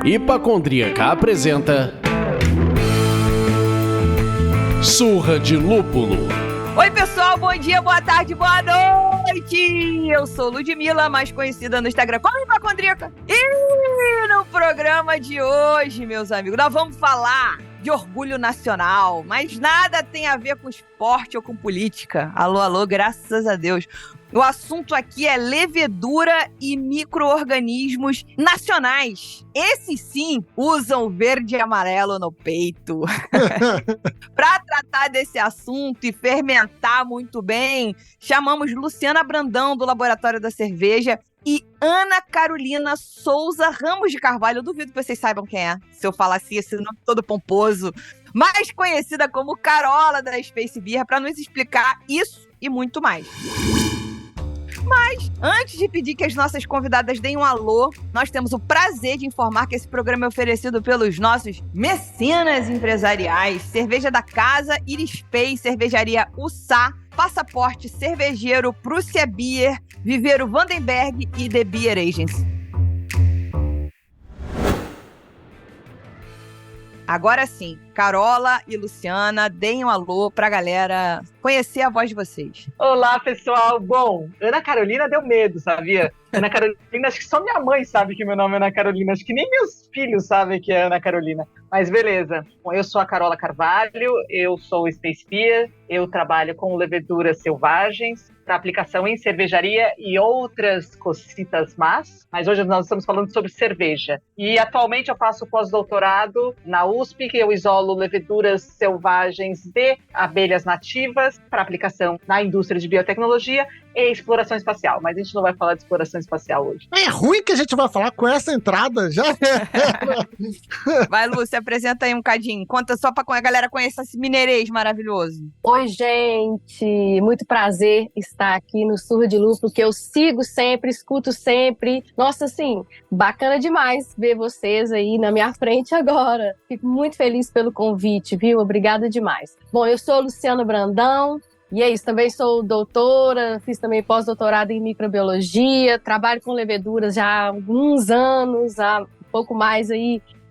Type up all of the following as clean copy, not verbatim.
Hipacondríaca apresenta Surra de Lúpulo. Oi pessoal, bom dia, boa tarde, boa noite! Eu sou Ludmilla, mais conhecida no Instagram como Hipacondríaca. E no programa de hoje, meus amigos, nós vamos falar de orgulho nacional, mas nada tem a ver com esporte ou com política. Alô, alô, graças a Deus. O assunto aqui é levedura e micro-organismos nacionais. Esses sim usam verde e amarelo no peito. Para tratar desse assunto e fermentar muito bem, chamamos Luciana Brandão, do Laboratório da Cerveja, e Ana Carolina Souza Ramos de Carvalho. Eu duvido que vocês saibam quem é, se eu falar assim, esse nome todo pomposo, mais conhecida como Carola da Space Beer, para nos explicar isso e muito mais. Mas, antes de pedir que as nossas convidadas deem um alô, nós temos o prazer de informar que esse programa é oferecido pelos nossos mecenas empresariais: Cerveja da Casa, Iris Pay, Cervejaria Ussá, Passaporte Cervejeiro, Prússia Beer, Viveiro Vandenberg e The Beer Agency. Agora sim, Carola e Luciana, deem um alô pra galera conhecer a voz de vocês. Olá, pessoal. Bom, Ana Carolina deu medo, sabia? Ana Carolina, acho que só minha mãe sabe que meu nome é Ana Carolina. Acho que nem meus filhos sabem que é Ana Carolina. Mas beleza. Bom, eu sou a Carola Carvalho, eu sou Space Beer, eu trabalho com leveduras selvagens para aplicação em cervejaria e outras cositas más. Mas hoje nós estamos falando sobre cerveja. E atualmente eu faço pós-doutorado na USP, que eu isolo leveduras selvagens de abelhas nativas para aplicação na indústria de biotecnologia e exploração espacial. Mas a gente não vai falar de exploração espacial hoje. É ruim que a gente vai falar com essa entrada, já. Vai, Lúcia, apresenta aí um cadinho. Conta só pra a galera conhecer esse mineirês maravilhoso. Oi, gente. Muito prazer estar aqui no Surra de Lúpulo, que eu sigo sempre, escuto sempre. Nossa, assim, bacana demais ver vocês aí na minha frente agora. Fico muito feliz pelo convite, viu? Obrigada demais. Bom, eu sou Luciana Brandão. E é isso, também sou doutora, fiz também pós-doutorado em microbiologia, trabalho com leveduras já há alguns anos, há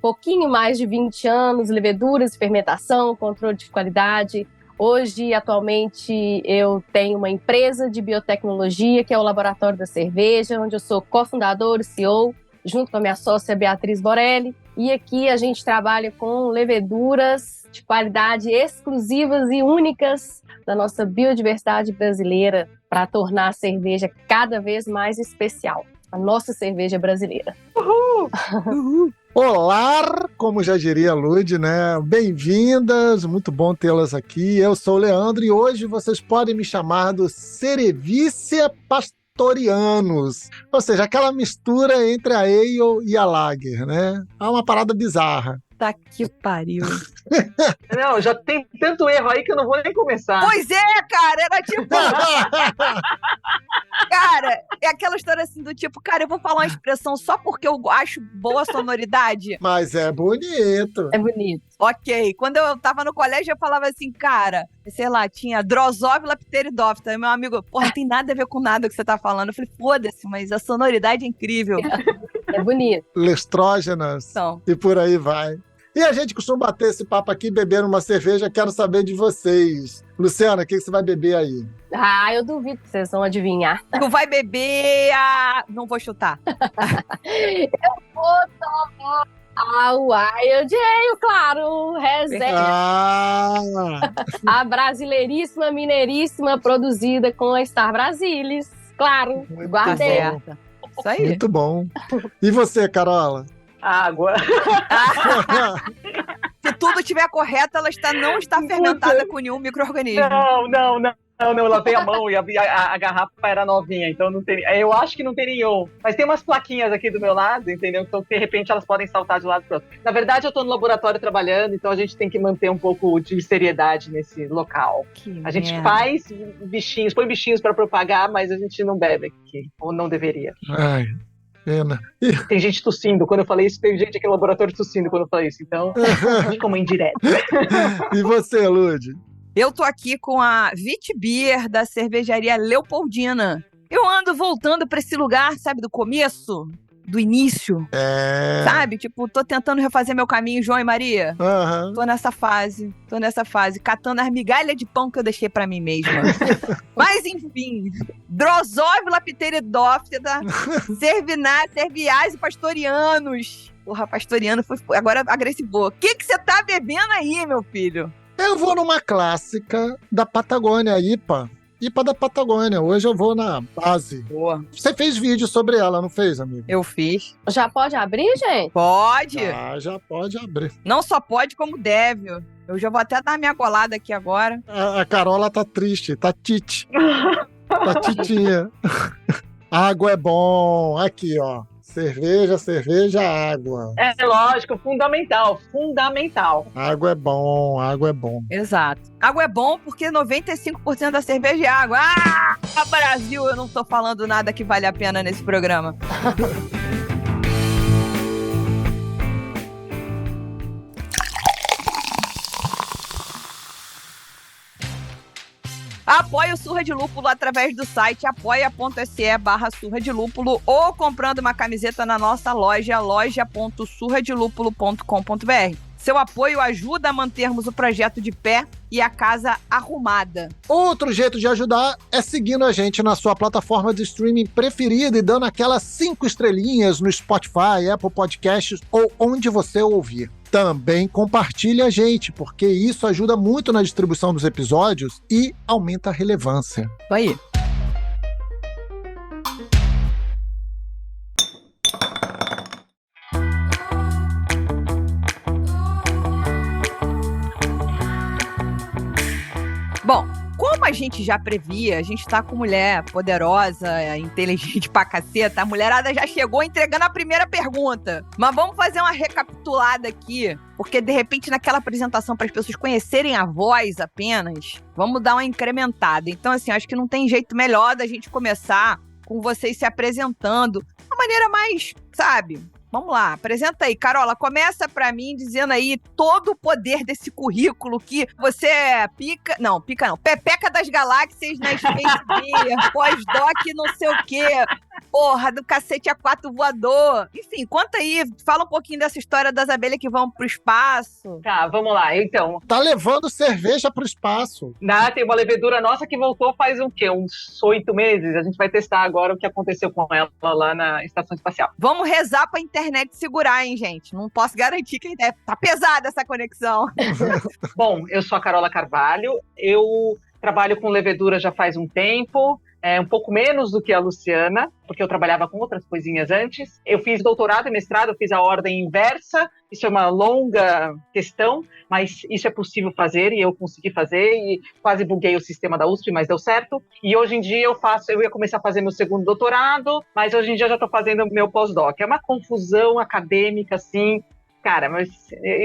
pouquinho mais de 20 anos, leveduras, fermentação, controle de qualidade. Hoje, atualmente, eu tenho uma empresa de biotecnologia, que é o Laboratório da Cerveja, onde eu sou cofundadora e CEO, junto com a minha sócia Beatriz Borelli. E aqui a gente trabalha com leveduras de qualidade exclusivas e únicas da nossa biodiversidade brasileira para tornar a cerveja cada vez mais especial. A nossa cerveja brasileira. Uhul! Uhul! Olá, como já diria a Lud, né? Bem-vindas, muito bom tê-las aqui. Eu sou o Leandro e hoje vocês podem me chamar do Cerevisia Pastorianus, ou seja, aquela mistura entre a Ale e a Lager, né? É uma parada bizarra. Tá que pariu. Não, já tem tanto erro aí que eu não vou nem começar. Pois é, cara, era tipo... Cara, é aquela história assim do tipo, cara, eu vou falar uma expressão só porque eu acho boa a sonoridade. Mas é bonito. É bonito. Ok, quando eu tava no colégio eu falava assim, cara, sei lá, tinha Drosophila pteridófita. Aí meu amigo, porra, não tem nada a ver com nada que você tá falando. Eu falei, foda-se, mas a sonoridade é incrível. É bonito. Lestrógenas Então. E por aí vai. E a gente costuma bater esse papo aqui, bebendo uma cerveja. Quero saber de vocês. Luciana, o que você vai beber aí? Ah, eu duvido que vocês vão adivinhar. Tu vai beber a... Não vou chutar. Eu vou tomar a Wild Ale, claro, reserva. A brasileiríssima, mineiríssima, produzida com a Star Brasilis. Claro, guardei. Isso aí. Muito bom. E você, Carola? Água. Se tudo estiver correto, ela não está fermentada com nenhum micro-organismo. Não, eu lavei a mão e a garrafa era novinha, então não tem. Eu acho que não tem nenhum. Mas tem umas plaquinhas aqui do meu lado, entendeu? Então, de repente, elas podem saltar de um lado pro outro. Na verdade, eu tô no laboratório trabalhando, então a gente tem que manter um pouco de seriedade nesse local. A gente faz bichinhos, põe bichinhos pra propagar, mas a gente não bebe aqui, ou não deveria. Ai. Pena. Tem gente tossindo. Quando eu falei isso, tem gente aqui no laboratório tossindo quando eu falei isso. Então, fica uma indireta. E você, Lud? Eu tô aqui com a Vitbier da cervejaria Leopoldina. Eu ando voltando pra esse lugar, sabe, do começo, do início, sabe? Tipo, tô tentando refazer meu caminho, João e Maria. Aham. Tô nessa fase, catando as migalhas de pão que eu deixei pra mim mesma. Mas, enfim, Drozófila pteridófila, Serviase pastorianos. Porra, pastoriano foi agora agressivou. O que você tá bebendo aí, meu filho? Eu vou numa clássica da Patagônia, IPA. IPA da Patagônia. Hoje eu vou na base. Boa. Você fez vídeo sobre ela, não fez, amigo? Eu fiz. Já pode abrir, gente? Pode. Já pode abrir. Não só pode, como deve. Eu já vou até dar minha golada aqui agora. A Carola tá triste, tá tite. Tá titinha. Água é bom. Aqui, ó. Cerveja, água. É lógico, fundamental. Água é bom. Exato. Água é bom porque 95% da cerveja é água. Brasil, eu não tô falando nada que vale a pena nesse programa. Apoie o Surra de Lúpulo através do site apoia.se/Surra de Lúpulo ou comprando uma camiseta na nossa loja.surradelúpulo.com.br. Seu apoio ajuda a mantermos o projeto de pé e a casa arrumada. Outro jeito de ajudar é seguindo a gente na sua plataforma de streaming preferida e dando aquelas 5 estrelinhas no Spotify, Apple Podcasts ou onde você ouvir. Também compartilhe a gente, porque isso ajuda muito na distribuição dos episódios e aumenta a relevância. Aí. Bom, como a gente já previa, a gente tá com mulher poderosa, inteligente pra caceta, a mulherada já chegou entregando a primeira pergunta. Mas vamos fazer uma recapitulada aqui, porque de repente naquela apresentação para as pessoas conhecerem a voz apenas, vamos dar uma incrementada. Então assim, acho que não tem jeito melhor da gente começar com vocês se apresentando de uma maneira mais, sabe... Vamos lá, apresenta aí. Carola, começa pra mim dizendo aí todo o poder desse currículo que você é pepeca das galáxias na Space Beer, pós-doc não sei o quê, porra, do cacete A4 voador. Enfim, conta aí, fala um pouquinho dessa história das abelhas que vão pro espaço. Tá, vamos lá, então. Tá levando cerveja pro espaço. Tem uma levedura nossa que voltou faz uns 8 meses. A gente vai testar agora o que aconteceu com ela lá na Estação Espacial. Vamos rezar pra internet segurar, hein, gente? Não posso garantir que tá pesada essa conexão. Bom, eu sou a Carola Carvalho, eu trabalho com levedura já faz um tempo, um pouco menos do que a Luciana, porque eu trabalhava com outras coisinhas antes. Eu fiz doutorado e mestrado, eu fiz a ordem inversa, isso é uma longa questão, mas isso é possível fazer e eu consegui fazer e quase buguei o sistema da USP, mas deu certo. E hoje em dia eu ia começar a fazer meu segundo doutorado, mas hoje em dia eu já estou fazendo meu pós-doc. É uma confusão acadêmica, assim, cara, mas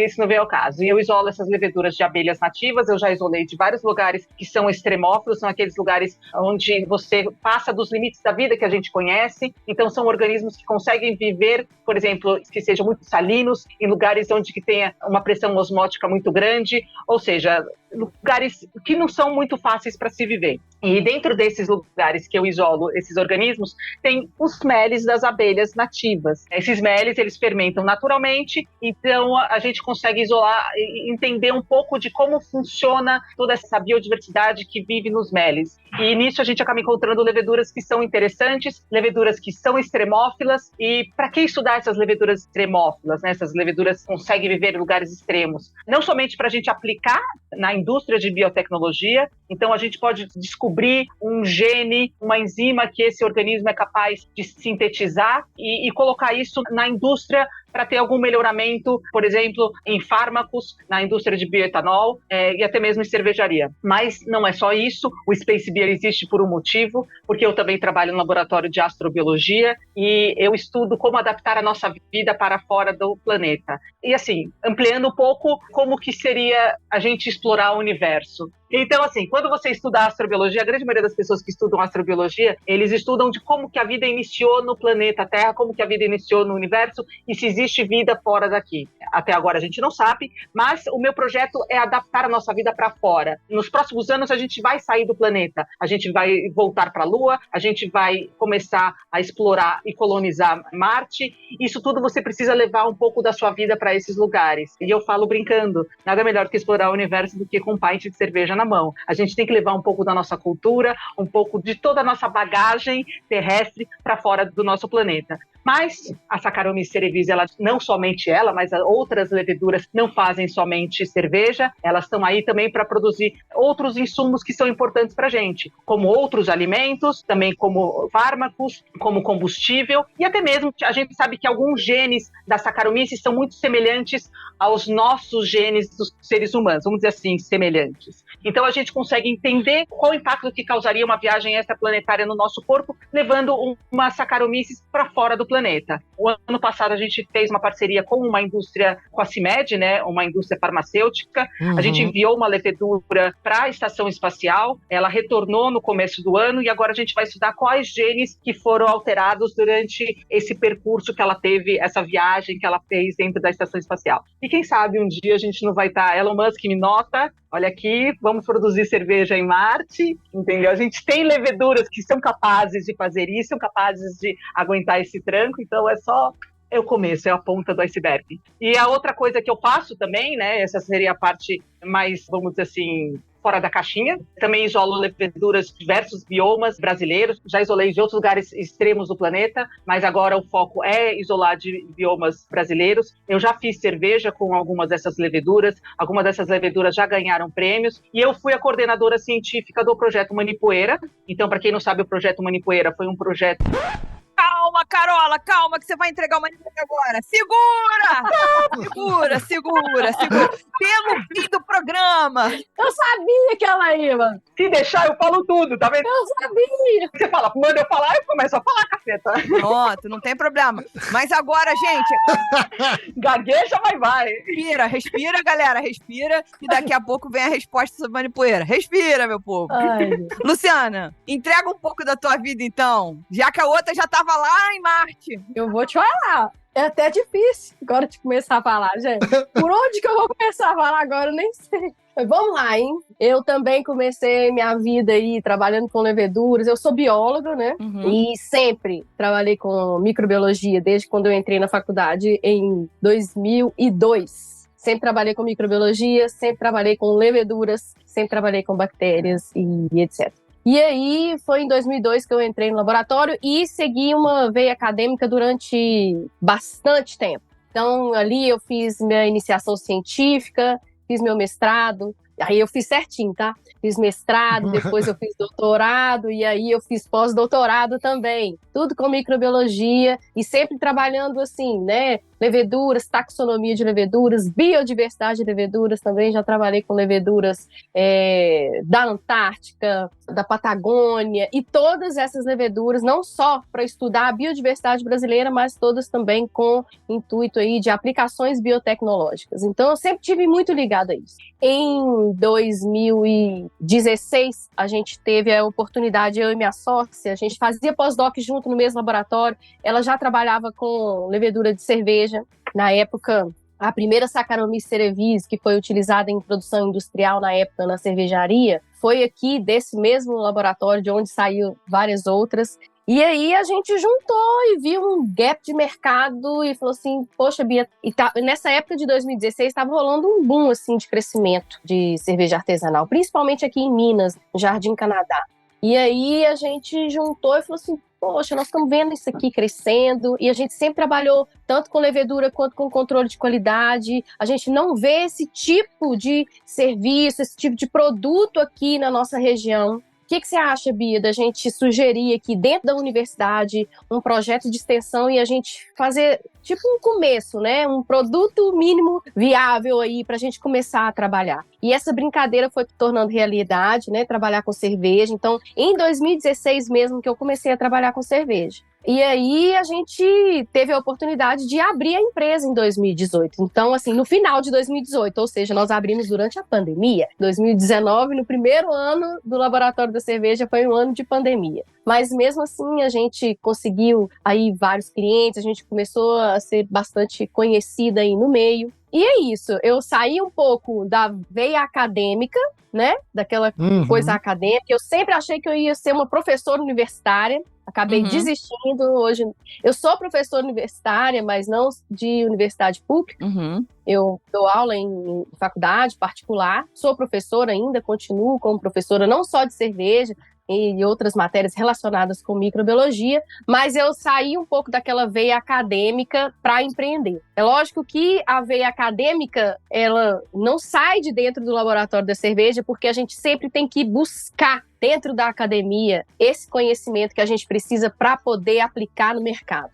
isso não vem ao caso. E eu isolo essas leveduras de abelhas nativas, eu já isolei de vários lugares que são extremófilos, são aqueles lugares onde você passa dos limites da vida que a gente conhece, então são organismos que conseguem viver, por exemplo, que sejam muito salinos, em lugares onde que tenha uma pressão osmótica muito grande, ou seja, lugares que não são muito fáceis para se viver. E dentro desses lugares que eu isolo esses organismos, tem os meles das abelhas nativas. Esses meles, eles fermentam naturalmente, então a gente consegue isolar e entender um pouco de como funciona toda essa biodiversidade que vive nos meles. E nisso a gente acaba encontrando leveduras que são interessantes, leveduras que são extremófilas. E para que estudar essas leveduras extremófilas, né? Essas leveduras conseguem viver em lugares extremos. Não somente para a gente aplicar na indústria de biotecnologia, então a gente pode descobrir um gene, uma enzima que esse organismo é capaz de sintetizar e colocar isso na indústria para ter algum melhoramento, por exemplo, em fármacos, na indústria de bioetanol e até mesmo em cervejaria. Mas não é só isso, o Space Beer existe por um motivo, porque eu também trabalho no laboratório de astrobiologia e eu estudo como adaptar a nossa vida para fora do planeta. E assim, ampliando um pouco como que seria a gente explorar o universo. Então, assim, quando você estuda astrobiologia, a grande maioria das pessoas que estudam astrobiologia, eles estudam de como que a vida iniciou no planeta Terra, como que a vida iniciou no universo e se existe vida fora daqui. Até agora a gente não sabe, mas o meu projeto é adaptar a nossa vida para fora. Nos próximos anos a gente vai sair do planeta, a gente vai voltar para a Lua, a gente vai começar a explorar e colonizar Marte. Isso tudo você precisa levar um pouco da sua vida para esses lugares. E eu falo brincando, nada melhor que explorar o universo do que com um pint de cerveja na mão. A gente tem que levar um pouco da nossa cultura, um pouco de toda a nossa bagagem terrestre para fora do nosso planeta. Mas a Saccharomyces cerevisiae, ela, não somente ela, mas outras leveduras não fazem somente cerveja, elas estão aí também para produzir outros insumos que são importantes para a gente, como outros alimentos, também como fármacos, como combustível, e até mesmo a gente sabe que alguns genes da Saccharomyces são muito semelhantes aos nossos genes dos seres humanos, vamos dizer assim, semelhantes. Então a gente consegue entender qual o impacto que causaria uma viagem extraplanetária no nosso corpo, levando uma Saccharomyces para fora do planeta. O ano passado a gente fez uma parceria com uma indústria, com a CIMED, né, uma indústria farmacêutica. A gente enviou uma levedura para a estação espacial, ela retornou no começo do ano e agora a gente vai estudar quais genes que foram alterados durante esse percurso que ela teve, essa viagem que ela fez dentro da estação espacial. E quem sabe um dia a gente não vai estar, Elon Musk me nota, olha aqui, vamos produzir cerveja em Marte, entendeu? A gente tem leveduras que são capazes de fazer isso, são capazes de aguentar esse tranco, então é só o começo, é a ponta do iceberg. E a outra coisa que eu faço também, né, essa seria a parte mais, vamos dizer assim, fora da caixinha. Também isolo leveduras de diversos biomas brasileiros. Já isolei de outros lugares extremos do planeta, mas agora o foco é isolar de biomas brasileiros. Eu já fiz cerveja com algumas dessas leveduras já ganharam prêmios, e eu fui a coordenadora científica do projeto Manipoeira. Então, para quem não sabe, o projeto Manipoeira foi um projeto... Calma, Carola, calma, que você vai entregar o manifesto agora. Segura. Pelo fim do programa. Eu sabia que ela ia, mano. Se deixar, eu falo tudo, tá vendo? Eu sabia. Você fala, manda eu falar, eu começo a falar, caceta. Pronto, não tem problema. Mas agora, gente... Gagueja, vai. Respira, galera, respira. E daqui a pouco vem a resposta sobre Manipoeira. Respira, meu povo. Ai. Luciana, entrega um pouco da tua vida, então. Já que a outra já tava lá em Marte. Eu vou te falar. É até difícil agora de começar a falar, gente. Por onde que eu vou começar a falar agora, eu nem sei. Mas vamos lá, hein? Eu também comecei minha vida aí trabalhando com leveduras. Eu sou bióloga, né? E sempre trabalhei com microbiologia, desde quando eu entrei na faculdade em 2002. Sempre trabalhei com microbiologia, sempre trabalhei com leveduras, sempre trabalhei com bactérias e etc. E aí, foi em 2002 que eu entrei no laboratório e segui uma veia acadêmica durante bastante tempo. Então, ali eu fiz minha iniciação científica, fiz meu mestrado, aí eu fiz certinho, tá? Fiz mestrado, depois eu fiz doutorado, e aí eu fiz pós-doutorado também. Tudo com microbiologia e sempre trabalhando assim, né? Leveduras, taxonomia de leveduras, biodiversidade de leveduras também. Já trabalhei com leveduras da Antártica, da Patagônia, e todas essas leveduras, não só para estudar a biodiversidade brasileira, mas todas também com intuito aí de aplicações biotecnológicas. Então, eu sempre tive muito ligada a isso. Em 2016, a gente teve a oportunidade, eu e minha sócia, a gente fazia pós-doc junto no mesmo laboratório. Ela já trabalhava com levedura de cerveja. Na época, a primeira Saccharomyces cerevisiae, que foi utilizada em produção industrial na época na cervejaria, foi aqui desse mesmo laboratório, de onde saiu várias outras. E aí a gente juntou e viu um gap de mercado e falou assim, poxa, Bia, nessa época de 2016 estava rolando um boom assim, de crescimento de cerveja artesanal, principalmente aqui em Minas, no Jardim Canadá. E aí a gente juntou e falou assim, poxa, nós estamos vendo isso aqui crescendo, e a gente sempre trabalhou tanto com levedura quanto com controle de qualidade. A gente não vê esse tipo de serviço, esse tipo de produto aqui na nossa região. O que você acha, Bia, da gente sugerir aqui dentro da universidade um projeto de extensão e a gente fazer tipo um começo, né? Um produto mínimo viável aí para a gente começar a trabalhar. E essa brincadeira foi tornando realidade, né? Trabalhar com cerveja. Então, em 2016 mesmo que eu comecei a trabalhar com cerveja. E aí a gente teve a oportunidade de abrir a empresa em 2018. Então, assim, no final de 2018, ou seja, nós abrimos durante a pandemia. 2019, no primeiro ano do Laboratório da Cerveja, foi um ano de pandemia. Mas mesmo assim, a gente conseguiu aí vários clientes, a gente começou a ser bastante conhecida aí no meio. E é isso, eu saí um pouco da veia acadêmica, né, daquela coisa acadêmica. Eu sempre achei que eu ia ser uma professora universitária, acabei desistindo. Hoje eu sou professora universitária, mas não de universidade pública. Eu dou aula em faculdade particular, sou professora ainda, continuo como professora não só de cerveja, e outras matérias relacionadas com microbiologia, mas eu saí um pouco daquela veia acadêmica para empreender. É lógico que a veia acadêmica, ela não sai de dentro do laboratório da cerveja, porque a gente sempre tem que buscar dentro da academia esse conhecimento que a gente precisa para poder aplicar no mercado.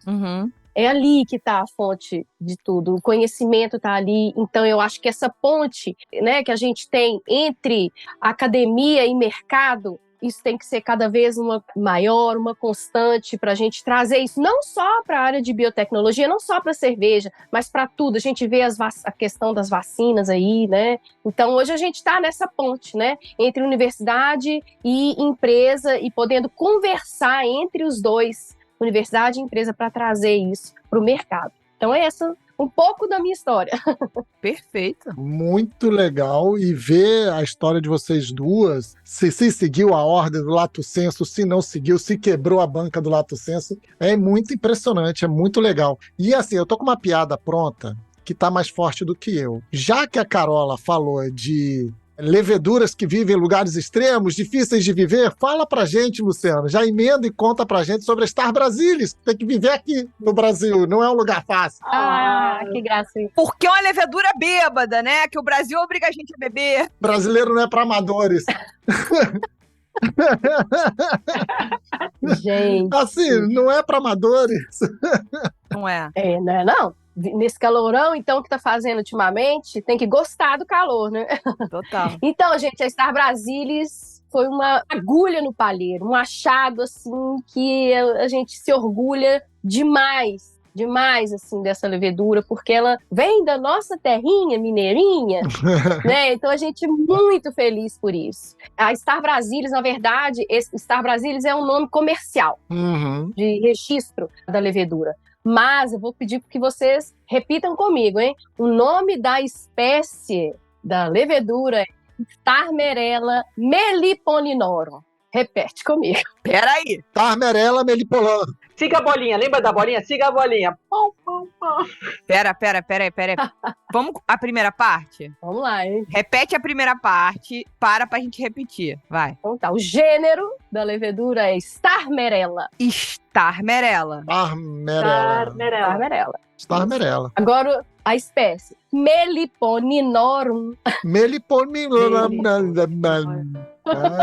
É ali que está a fonte de tudo, o conhecimento está ali. Então, eu acho que essa ponte, né, que a gente tem entre academia e mercado, isso tem que ser cada vez uma maior, uma constante, para a gente trazer isso não só para a área de biotecnologia, não só para cerveja, mas para tudo. A gente vê a questão das vacinas aí, né? Então, hoje a gente está nessa ponte, né? Entre universidade e empresa, e podendo conversar entre os dois, universidade e empresa, para trazer isso para o mercado. Então, é essa um pouco da minha história. Perfeito. Muito legal. E ver a história de vocês duas, se seguiu a ordem do Lato Senso, se não seguiu, se quebrou a banca do Lato Senso, é muito impressionante, é muito legal. E assim, eu tô com uma piada pronta que tá mais forte do que eu. Já que a Carola falou de leveduras que vivem em lugares extremos, difíceis de viver, fala pra gente, Luciano, já emenda e conta pra gente sobre a Star Brasilis, que tem que viver aqui no Brasil, não é um lugar fácil. Que gracinha. Porque é uma levedura bêbada, né? Que o Brasil obriga a gente a beber. Brasileiro não é pra amadores. Gente. Assim, não é pra amadores. Não é? Não é não? Nesse calorão, então, que tá fazendo ultimamente, tem que gostar do calor, né? Total. Então, gente, a Star Brasilis foi uma agulha no palheiro, um achado, assim, que a gente se orgulha demais, assim, dessa levedura, porque ela vem da nossa terrinha mineirinha, né? Então, a gente é muito feliz por isso. A Star Brasilis, na verdade, Star Brasilis é um nome comercial de registro da levedura. Mas eu vou pedir que vocês repitam comigo, hein? O nome da espécie da levedura é Starmerella melliponinorum. Repete comigo. Peraí. Starmerella melliponinorum. Siga a bolinha, lembra da bolinha? Siga a bolinha. Pom, pom, pom. Peraí. Vamos a primeira parte? Vamos lá, hein? Repete a primeira parte, pra gente repetir. Vai. Então tá, o gênero da levedura é Starmerella. Starmerella. Starmerella. Agora, a espécie Melliponinorum. Melliponinorum.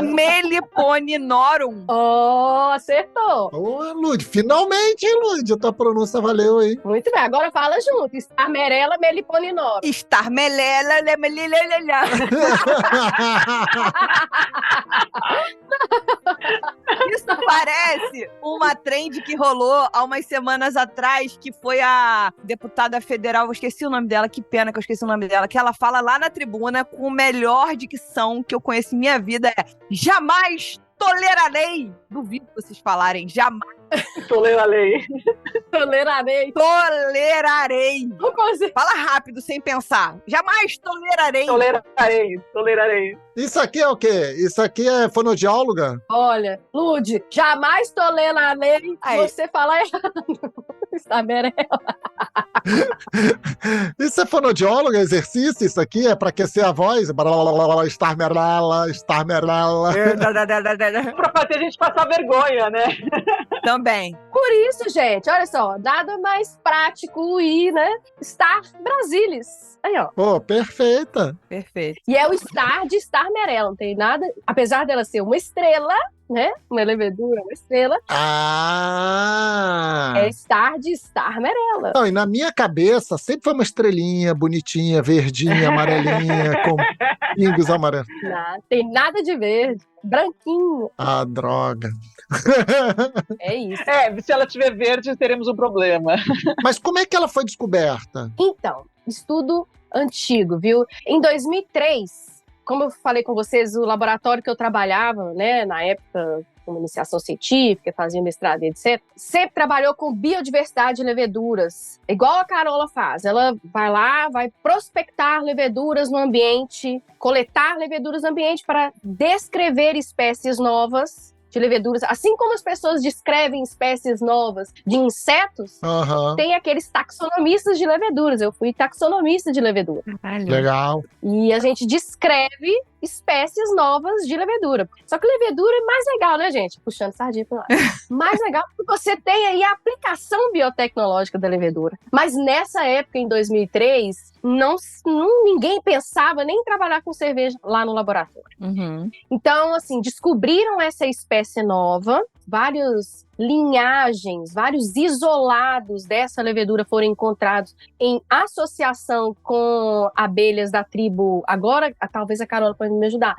Melliponinorum. Oh, acertou. Ô, Lud, finalmente, hein, Lud? A tua pronúncia valeu, hein? Muito bem, agora fala junto. Starmerella melliponinorum. Starmerella. Isso parece uma trend que rolou há umas semanas atrás, que foi a deputada federal, eu esqueci o nome dela, que pena que eu esqueci o nome dela, que ela fala lá na tribuna com a melhor dicção que eu conheço em minha vida, jamais tolerarei, duvido que vocês falarem, jamais Tolerarei. Fala rápido, sem pensar. Jamais tolerarei. Tolerarei. Isso aqui é o quê? Isso aqui é fonoaudióloga? Olha, Lud, jamais tolerarei você falar errado. Starmerella. Isso é fonoaudióloga, exercício? Isso aqui é pra aquecer a voz? Starmerella. Pra fazer a gente passar vergonha, né? Também. Por isso, gente, olha só, nada mais prático e, né, Star Brasilis. Aí, ó. Pô, perfeita. Perfeito. E é o Star de Starmerella, não tem nada, apesar dela ser uma estrela, né? Uma levedura, uma estrela. Ah! É estar de estar amarela. Não, e na minha cabeça sempre foi uma estrelinha bonitinha, verdinha, amarelinha, com pingos amarelos. Não, tem nada de verde. Branquinho. Ah, droga. É isso. Se ela tiver verde, teremos um problema. Mas como é que ela foi descoberta? Então, estudo antigo, viu? Em 2003, como eu falei com vocês, o laboratório que eu trabalhava, né, na época, com iniciação científica, fazia mestrado e etc., sempre trabalhou com biodiversidade de leveduras, igual a Carola faz. Ela vai lá, vai prospectar leveduras no ambiente, coletar leveduras no ambiente para descrever espécies novas de leveduras. Assim como as pessoas descrevem espécies novas de insetos, tem aqueles taxonomistas de leveduras. Eu fui taxonomista de levedura. Legal. E a gente descreve espécies novas de levedura. Só que levedura é mais legal, né, gente? Puxando sardinha pro lado. Mais legal porque você tem aí a aplicação biotecnológica da levedura. Mas nessa época, em 2003, ninguém pensava nem em trabalhar com cerveja lá no laboratório. Então, assim, descobriram essa espécie nova, várias linhagens, vários isolados dessa levedura foram encontrados em associação com abelhas da tribo, agora talvez a Carola pode me ajudar,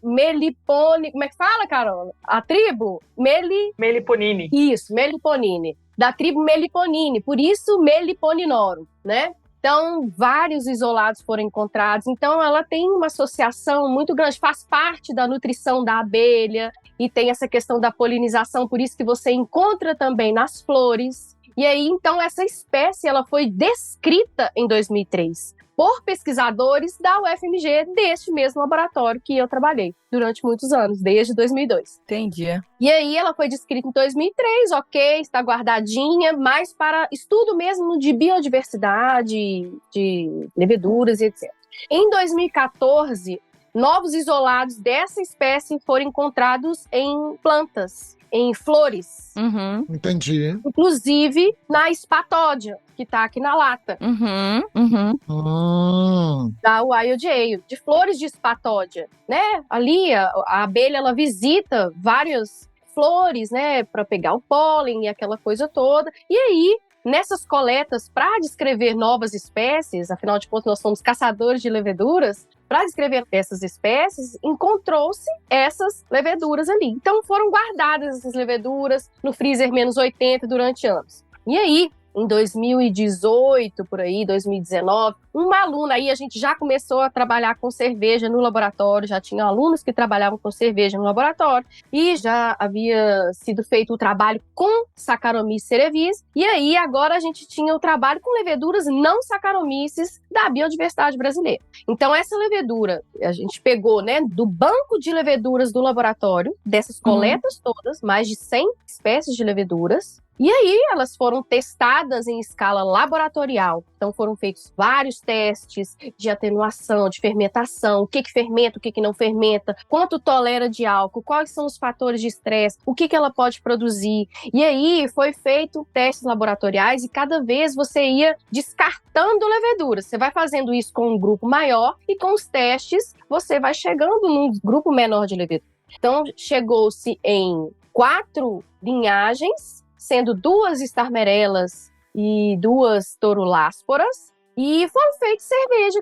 Melipone, como é que fala, Carola? A tribo? Meliponine. Isso, Meliponine, da tribo Meliponine, por isso Meliponinorum, né? Então, vários isolados foram encontrados. Então, ela tem uma associação muito grande, faz parte da nutrição da abelha e tem essa questão da polinização, por isso que você encontra também nas flores. E aí, então, essa espécie ela foi descrita em 2003 por pesquisadores da UFMG, deste mesmo laboratório que eu trabalhei durante muitos anos, desde 2002. Entendi. E aí ela foi descrita em 2003, ok, está guardadinha, mas para estudo mesmo de biodiversidade, de leveduras e etc. Em 2014, novos isolados dessa espécie foram encontrados em plantas, em flores. Entendi. Inclusive na espatódia, que está aqui na lata. Da Wild Ale, de flores de espatódia, né? Ali a abelha ela visita várias flores, né, para pegar o pólen e aquela coisa toda. E aí, nessas coletas para descrever novas espécies, afinal de contas nós somos caçadores de leveduras, para descrever essas espécies, encontrou-se essas leveduras ali. Então foram guardadas essas leveduras no freezer -80 durante anos. E aí, em 2018, por aí, 2019, uma aluna, aí a gente já começou a trabalhar com cerveja no laboratório, já tinha alunos que trabalhavam com cerveja no laboratório, e já havia sido feito o trabalho com Saccharomyces cerevisiae, e aí agora a gente tinha o trabalho com leveduras não Saccharomyces da biodiversidade brasileira. Então essa levedura, a gente pegou, né, do banco de leveduras do laboratório, dessas coletas todas, mais de 100 espécies de leveduras, e aí elas foram testadas em escala laboratorial. Então foram feitos vários testes de atenuação, de fermentação, o que fermenta, o que não fermenta, quanto tolera de álcool, quais são os fatores de estresse, o que ela pode produzir. E aí foi feito testes laboratoriais e cada vez você ia descartando leveduras. Você vai fazendo isso com um grupo maior e com os testes você vai chegando num grupo menor de leveduras. Então chegou-se em 4 linhagens, sendo 2 Starmerelas e 2 Torulásporas, e foram feitas cerveja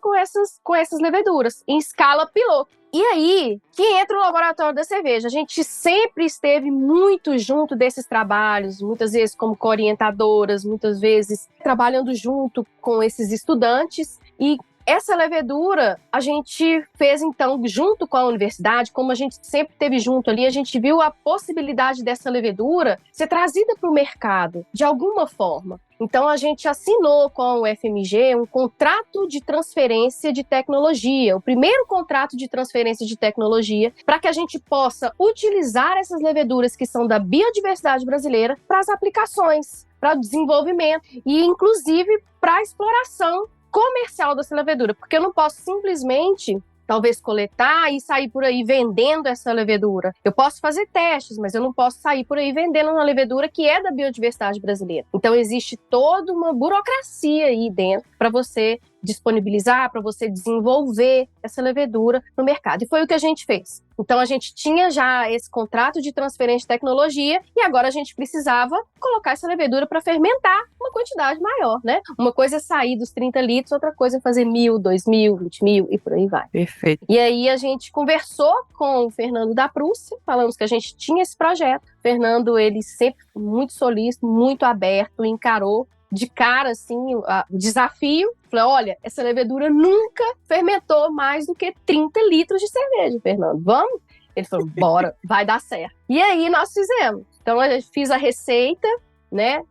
com essas leveduras, em escala piloto. E aí que entra o laboratório da cerveja. A gente sempre esteve muito junto desses trabalhos, muitas vezes como co-orientadoras, muitas vezes trabalhando junto com esses estudantes, e essa levedura a gente fez, então, junto com a universidade, como a gente sempre esteve junto ali, a gente viu a possibilidade dessa levedura ser trazida para o mercado, de alguma forma. Então, a gente assinou com a UFMG um contrato de transferência de tecnologia, o primeiro contrato de transferência de tecnologia, para que a gente possa utilizar essas leveduras que são da biodiversidade brasileira para as aplicações, para o desenvolvimento e, inclusive, para a exploração comercial dessa levedura, porque eu não posso simplesmente, talvez, coletar e sair por aí vendendo essa levedura. Eu posso fazer testes, mas eu não posso sair por aí vendendo uma levedura que é da biodiversidade brasileira. Então, existe toda uma burocracia aí dentro para você disponibilizar, para você desenvolver essa levedura no mercado. E foi o que a gente fez. Então, a gente tinha já esse contrato de transferência de tecnologia e agora a gente precisava colocar essa levedura para fermentar uma quantidade maior, né? Uma coisa é sair dos 30 litros, outra coisa é fazer 1.000, 2.000, 20.000 e por aí vai. Perfeito. E aí a gente conversou com o Fernando da Prússia, falamos que a gente tinha esse projeto. O Fernando, ele sempre muito solícito, muito aberto, encarou de cara, assim, o desafio. Falei, olha, essa levedura nunca fermentou mais do que 30 litros de cerveja, Fernando. Vamos? Ele falou, bora, vai dar certo. E aí nós fizemos. Então, a gente fiz a receita, né?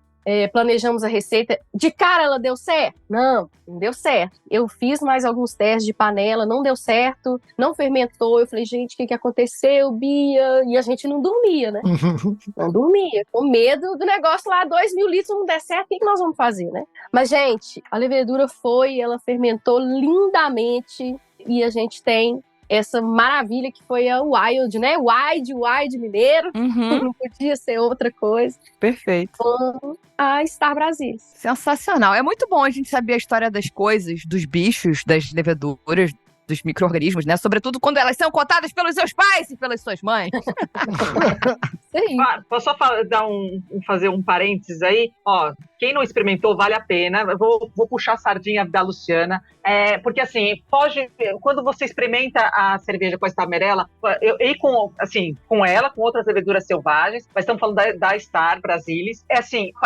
Planejamos a receita. De cara ela deu certo? Não deu certo. Eu fiz mais alguns testes de panela, não deu certo, não fermentou. Eu falei, gente, o que aconteceu, Bia? E a gente não dormia, né? Não dormia, com medo do negócio lá, 2.000 litros não der certo, o que nós vamos fazer, né? Mas, gente, a levedura ela fermentou lindamente e a gente tem essa maravilha que foi a Wild, né? Wild mineiro. Não podia ser outra coisa. Perfeito. Com a Star Brasilis. Sensacional. É muito bom a gente saber a história das coisas, dos bichos, das leveduras, dos micro-organismos, né? Sobretudo quando elas são contadas pelos seus pais e pelas suas mães. Sim. Posso só fazer um parênteses aí? Ó, quem não experimentou, vale a pena. Eu vou puxar a sardinha da Luciana. Porque, assim, quando você experimenta a cerveja com a Star Amarela, com ela, com outras leveduras selvagens, mas estamos falando da Star Brasilis,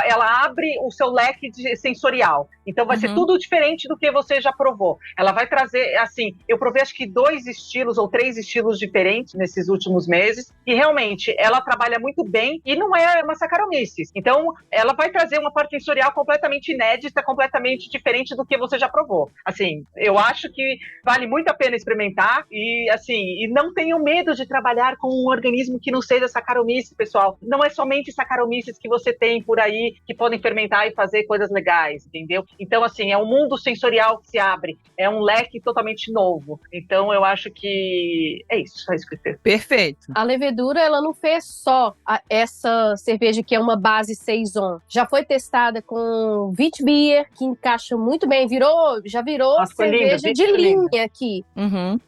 ela abre o seu leque sensorial. Então, vai ser tudo diferente do que você já provou. Ela vai trazer, assim, eu provei acho que 2 estilos ou 3 estilos diferentes nesses últimos meses, e realmente, ela trabalha muito bem e não é uma Saccharomyces. Então, ela vai trazer uma parte sensorial completamente inédita, completamente diferente do que você já provou. Assim, eu acho que vale muito a pena experimentar e não tenham medo de trabalhar com um organismo que não seja Saccharomyces, pessoal. Não é somente Saccharomyces que você tem por aí que podem fermentar e fazer coisas legais, entendeu? Então, assim, é um mundo sensorial que se abre, é um leque totalmente novo. Então, eu acho que é isso que eu tenho. Perfeito. A levedura, ela não fez só essa cerveja que é uma base saison. Já foi testada com Witbier, que encaixa muito bem, já virou Nossa, cerveja de linha aqui.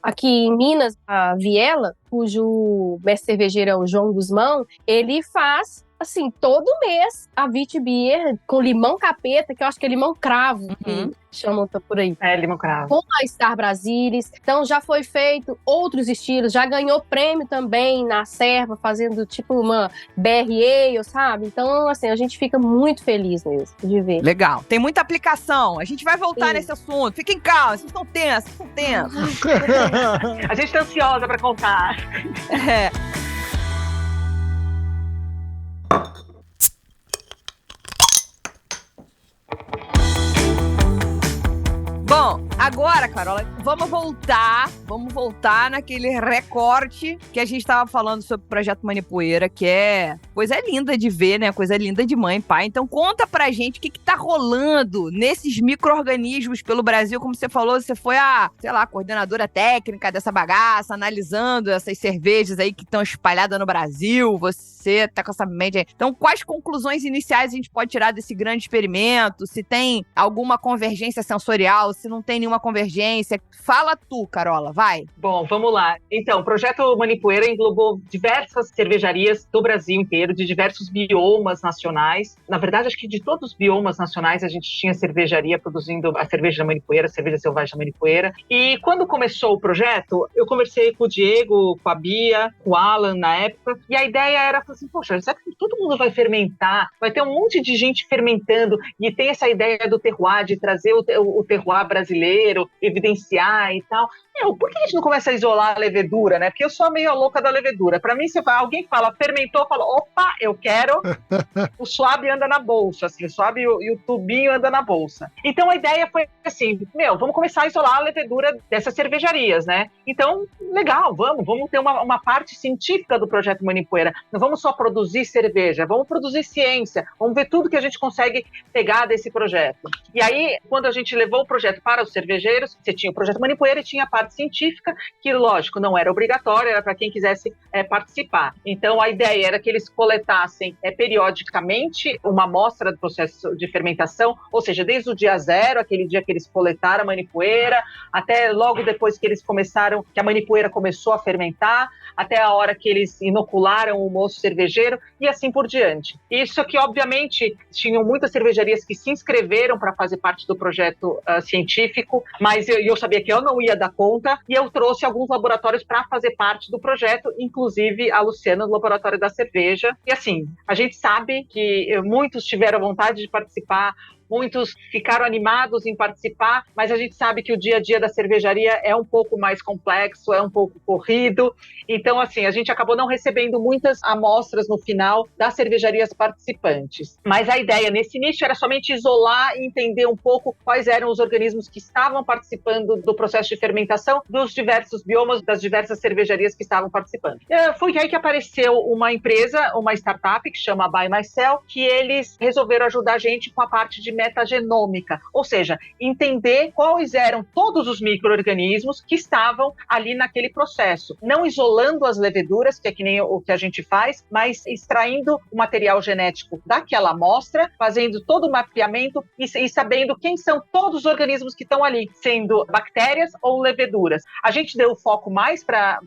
Aqui em Minas, a Viela, cujo mestre cervejeiro é o João Guzmão, ele faz, assim, todo mês a Witbier com limão capeta, que eu acho que é limão cravo, que chamam por aí. É, limão cravo. Com a Star Brasilis. Então já foi feito outros estilos, já ganhou prêmio também na Serva, fazendo tipo uma BR Ale, sabe? Então, assim, a gente fica muito feliz mesmo de ver. Legal. Tem muita aplicação. A gente vai voltar nesse assunto. Fiquem calmos, vocês estão tensos, A gente tá ansiosa pra contar. Bom, agora, Carola, vamos voltar naquele recorte que a gente estava falando sobre o Projeto Manipoeira, que é coisa linda de ver, né? Coisa linda de mãe e pai. Então conta pra gente o que tá rolando nesses micro-organismos pelo Brasil. Como você falou, você foi a coordenadora técnica dessa bagaça, analisando essas cervejas aí que estão espalhadas no Brasil. Você tá com essa mente aí. Então, quais conclusões iniciais a gente pode tirar desse grande experimento? Se tem alguma convergência sensorial, se não tem nenhuma convergência. Fala tu, Carola, vai. Bom, vamos lá. Então, o Projeto Manipoeira englobou diversas cervejarias do Brasil inteiro, de diversos biomas nacionais. Na verdade, acho que de todos os biomas nacionais a gente tinha cervejaria produzindo a cerveja da Manipoeira, a cerveja selvagem da Manipoeira. E quando começou o projeto, eu conversei com o Diego, com a Bia, com o Alan na época, e a ideia era assim, poxa, será que todo mundo vai fermentar? Vai ter um monte de gente fermentando, e tem essa ideia do terroir, de trazer o terroir brasileiro, evidenciar e tal. Por que a gente não começa a isolar a levedura, né? Porque eu sou meio louca da levedura. Pra mim, alguém fala, fermentou, fala, opa, eu quero. O suave anda na bolsa, assim, o suave e o tubinho anda na bolsa. Então, a ideia foi assim, vamos começar a isolar a levedura dessas cervejarias, né? Então, legal, vamos ter uma parte científica do Projeto Manipoeira. Não vamos só produzir cerveja, vamos produzir ciência, vamos ver tudo que a gente consegue pegar desse projeto. E aí, quando a gente levou o projeto para os cervejarias, cervejeiros, você tinha o projeto Manipoeira e tinha a parte científica, que, lógico, não era obrigatória, era para quem quisesse participar. Então, a ideia era que eles coletassem periodicamente uma amostra do processo de fermentação, ou seja, desde o dia zero, aquele dia que eles coletaram a manipoeira, até logo depois que eles começaram, que a manipoeira começou a fermentar, até a hora que eles inocularam o moço cervejeiro e assim por diante. Isso que, obviamente, tinham muitas cervejarias que se inscreveram para fazer parte do projeto científico, mas eu sabia que eu não ia dar conta e eu trouxe alguns laboratórios para fazer parte do projeto, inclusive a Luciana do Laboratório da Cerveja. E assim, a gente sabe que muitos tiveram vontade de participar, muitos ficaram animados em participar, mas a gente sabe que o dia a dia da cervejaria é um pouco mais complexo, é um pouco corrido. Então, assim, a gente acabou não recebendo muitas amostras no final das cervejarias participantes. Mas a ideia nesse início era somente isolar e entender um pouco quais eram os organismos que estavam participando do processo de fermentação dos diversos biomas, das diversas cervejarias que estavam participando. Foi aí que apareceu uma empresa, uma startup que chama By Mycel, que eles resolveram ajudar a gente com a parte de metagenômica, ou seja, entender quais eram todos os micro-organismos que estavam ali naquele processo, não isolando as leveduras, que é que nem o que a gente faz, mas extraindo o material genético daquela amostra, fazendo todo o mapeamento e sabendo quem são todos os organismos que estão ali, sendo bactérias ou leveduras. A gente deu o foco mais para...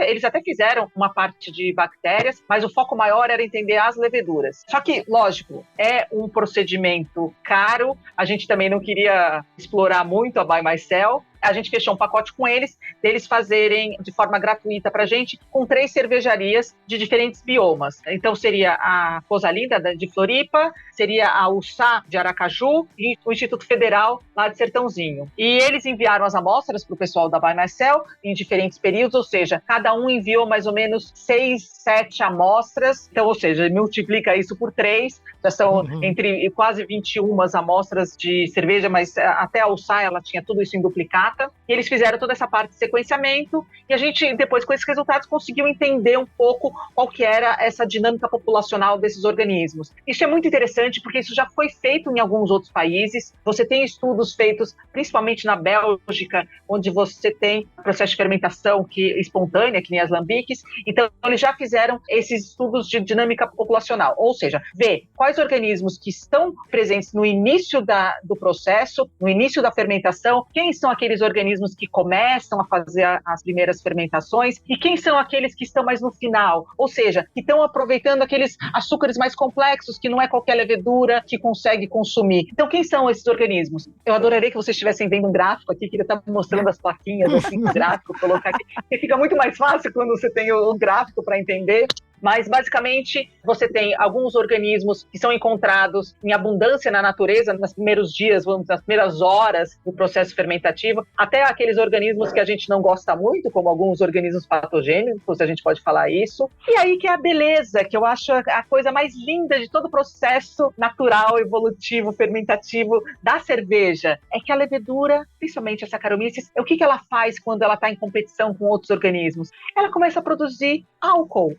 Eles até fizeram uma parte de bactérias, mas o foco maior era entender as leveduras. Só que, lógico, é um procedimento caro, a gente também não queria explorar muito a By Mycel. A gente fechou um pacote com eles, deles fazerem de forma gratuita para a gente, com 3 cervejarias de diferentes biomas. Então seria a Coisa Linda de Floripa, seria a USA de Aracaju e o Instituto Federal lá de Sertãozinho. E eles enviaram as amostras para o pessoal da By Mycel em diferentes períodos, ou seja, cada um enviou mais ou menos 6, 7 amostras, então, ou seja, multiplica isso por 3, já são entre quase 21 amostras de cerveja, mas até a USA ela tinha tudo isso em duplicado. E eles fizeram toda essa parte de sequenciamento e a gente, depois com esses resultados, conseguiu entender um pouco qual que era essa dinâmica populacional desses organismos. Isso é muito interessante porque isso já foi feito em alguns outros países. Você tem estudos feitos principalmente na Bélgica, onde você tem processo de fermentação espontânea, que nem as lambiques. Então, eles já fizeram esses estudos de dinâmica populacional, ou seja, ver quais organismos que estão presentes no início do processo, no início da fermentação, quem são aqueles organismos que começam a fazer as primeiras fermentações e quem são aqueles que estão mais no final, ou seja, que estão aproveitando aqueles açúcares mais complexos, que não é qualquer levedura que consegue consumir. Então, quem são esses organismos? Eu adoraria que vocês estivessem vendo um gráfico aqui, queria estar mostrando as plaquinhas, assim, um gráfico, colocar aqui, porque fica muito mais fácil quando você tem o gráfico para entender. Mas, basicamente, você tem alguns organismos que são encontrados em abundância na natureza nos primeiros dias, nas primeiras horas do processo fermentativo, até aqueles organismos que a gente não gosta muito, como alguns organismos patogênicos, se a gente pode falar isso. E aí que é a beleza, que eu acho a coisa mais linda de todo o processo natural, evolutivo, fermentativo da cerveja, é que a levedura, principalmente a Saccharomyces, o que ela faz quando ela está em competição com outros organismos? Ela começa a produzir álcool,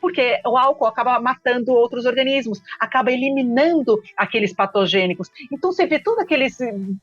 porque o álcool acaba matando outros organismos, acaba eliminando aqueles patogênicos. Então você vê todos aqueles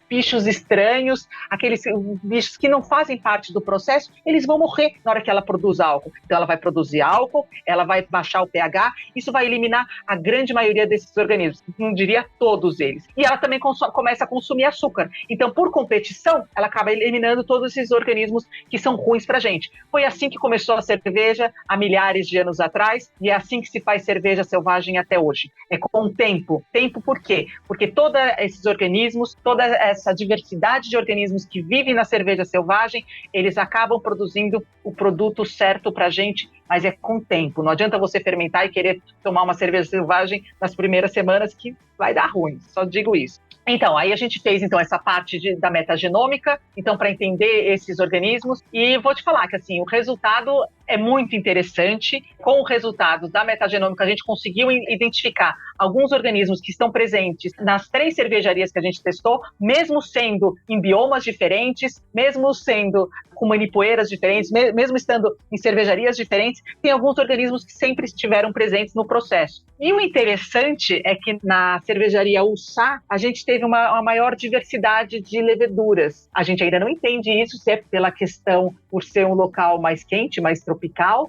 bichos estranhos, aqueles bichos que não fazem parte do processo, eles vão morrer na hora que ela produz álcool. Então ela vai produzir álcool, ela vai baixar o pH, isso vai eliminar a grande maioria desses organismos, não diria todos eles. E ela também começa a consumir açúcar. Então, por competição, ela acaba eliminando todos esses organismos que são ruins pra gente. Foi assim que começou a cerveja há milhares de anos atrás, e é assim que se faz cerveja selvagem até hoje. É com o tempo. Tempo por quê? Porque todos esses organismos, toda essa diversidade de organismos que vivem na cerveja selvagem, eles acabam produzindo o produto certo pra gente, mas é com o tempo. Não adianta você fermentar e querer tomar uma cerveja selvagem nas primeiras semanas, que vai dar ruim, só digo isso. Então, aí a gente fez essa parte da metagenômica, então, para entender esses organismos, e vou te falar que assim, o resultado é muito interessante. Com o resultado da metagenômica, a gente conseguiu identificar alguns organismos que estão presentes nas 3 cervejarias que a gente testou, mesmo sendo em biomas diferentes, mesmo sendo com manipoeiras diferentes, mesmo estando em cervejarias diferentes, tem alguns organismos que sempre estiveram presentes no processo. E o interessante é que na cervejaria Ussá, a gente teve uma maior diversidade de leveduras. A gente ainda não entende isso, se é pela questão por ser um local mais quente, mais tropical,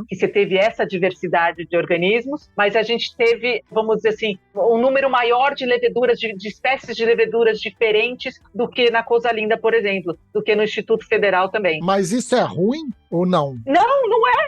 que você teve essa diversidade de organismos, mas a gente teve, vamos dizer assim, um número maior de leveduras, de espécies de leveduras diferentes do que na Coisa Linda, por exemplo, do que no Instituto Federal também. Mas isso é ruim ou não?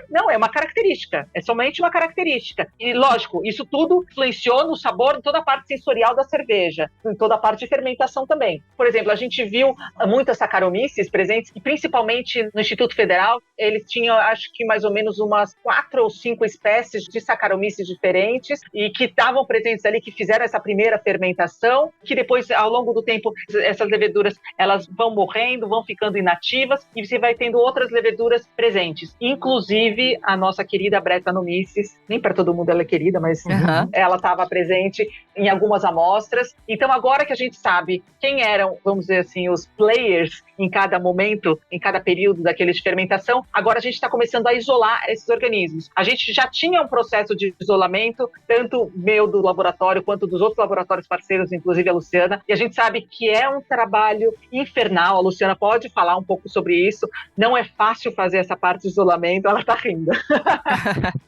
Não, é uma característica, é somente uma característica. E, lógico, isso tudo influenciou no sabor, em toda a parte sensorial da cerveja, em toda a parte de fermentação também. Por exemplo, a gente viu muitas Saccharomyces presentes, e principalmente no Instituto Federal, eles tinham, acho que mais ou menos umas 4 ou 5 espécies de Saccharomyces diferentes, e que estavam presentes ali, que fizeram essa primeira fermentação, que depois, ao longo do tempo, essas leveduras, elas vão morrendo, vão ficando inativas, e você vai tendo outras leveduras presentes. Inclusive, a nossa querida Brettanomyces, nem para todo mundo ela é querida, mas ela estava presente em algumas amostras. Então, agora que a gente sabe quem eram, vamos dizer assim, os players em cada momento, em cada período daquele de fermentação, agora a gente está começando a isolar esses organismos. A gente já tinha um processo de isolamento, tanto meu do laboratório, quanto dos outros laboratórios parceiros, inclusive a Luciana, e a gente sabe que é um trabalho infernal. A Luciana pode falar um pouco sobre isso. Não é fácil fazer essa parte de isolamento, ela está rindo.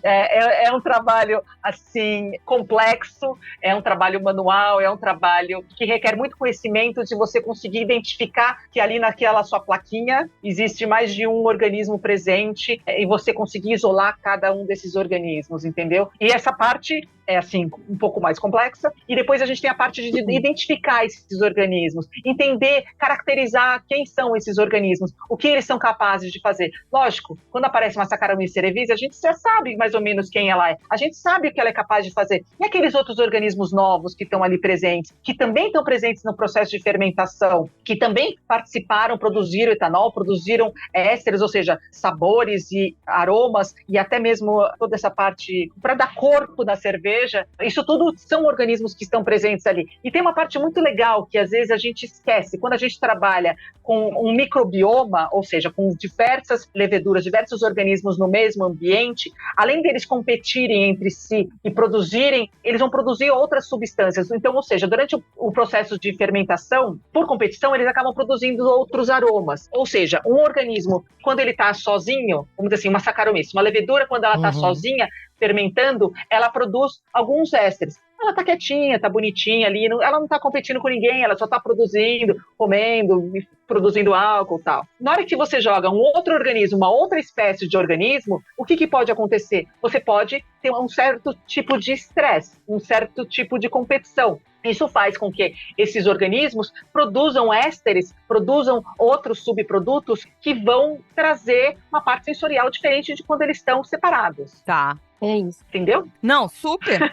É um trabalho, assim, complexo, é um trabalho manual, é um trabalho que requer muito conhecimento de você conseguir identificar que ali naquela sua plaquinha existe mais de um organismo presente e você conseguir isolar cada um desses organismos, entendeu? E essa parte é, assim, um pouco mais complexa. E depois a gente tem a parte de identificar esses organismos, entender, caracterizar quem são esses organismos, o que eles são capazes de fazer. Lógico, quando aparece uma Saccharomyces cerevisiae, a gente já sabe mais ou menos quem ela é. A gente sabe o que ela é capaz de fazer. E aqueles outros organismos novos que estão ali presentes, que também estão presentes no processo de fermentação, que também participaram, produziram etanol, produziram ésteres, ou seja, sabores e aromas, e até mesmo toda essa parte para dar corpo na cerveja. Isso tudo são organismos que estão presentes ali. E tem uma parte muito legal que às vezes a gente esquece. Quando a gente trabalha com um microbioma, ou seja, com diversas leveduras, diversos organismos no mesmo ambiente, além deles competirem entre si e produzirem, eles vão produzir outras substâncias. Então, ou seja, durante o processo de fermentação, por competição, eles acabam produzindo outros aromas. Ou seja, um organismo, quando ele está sozinho, vamos dizer assim, uma Saccharomyces, uma levedura, quando ela está sozinha, fermentando, ela produz alguns ésteres. Ela tá quietinha, tá bonitinha ali, ela não tá competindo com ninguém, ela só tá produzindo, comendo, produzindo álcool e tal. Na hora que você joga um outro organismo, uma outra espécie de organismo, o que pode acontecer? Você pode ter um certo tipo de estresse, um certo tipo de competição. Isso faz com que esses organismos produzam ésteres, produzam outros subprodutos que vão trazer uma parte sensorial diferente de quando eles estão separados. Tá. É isso. Entendeu? Não, super.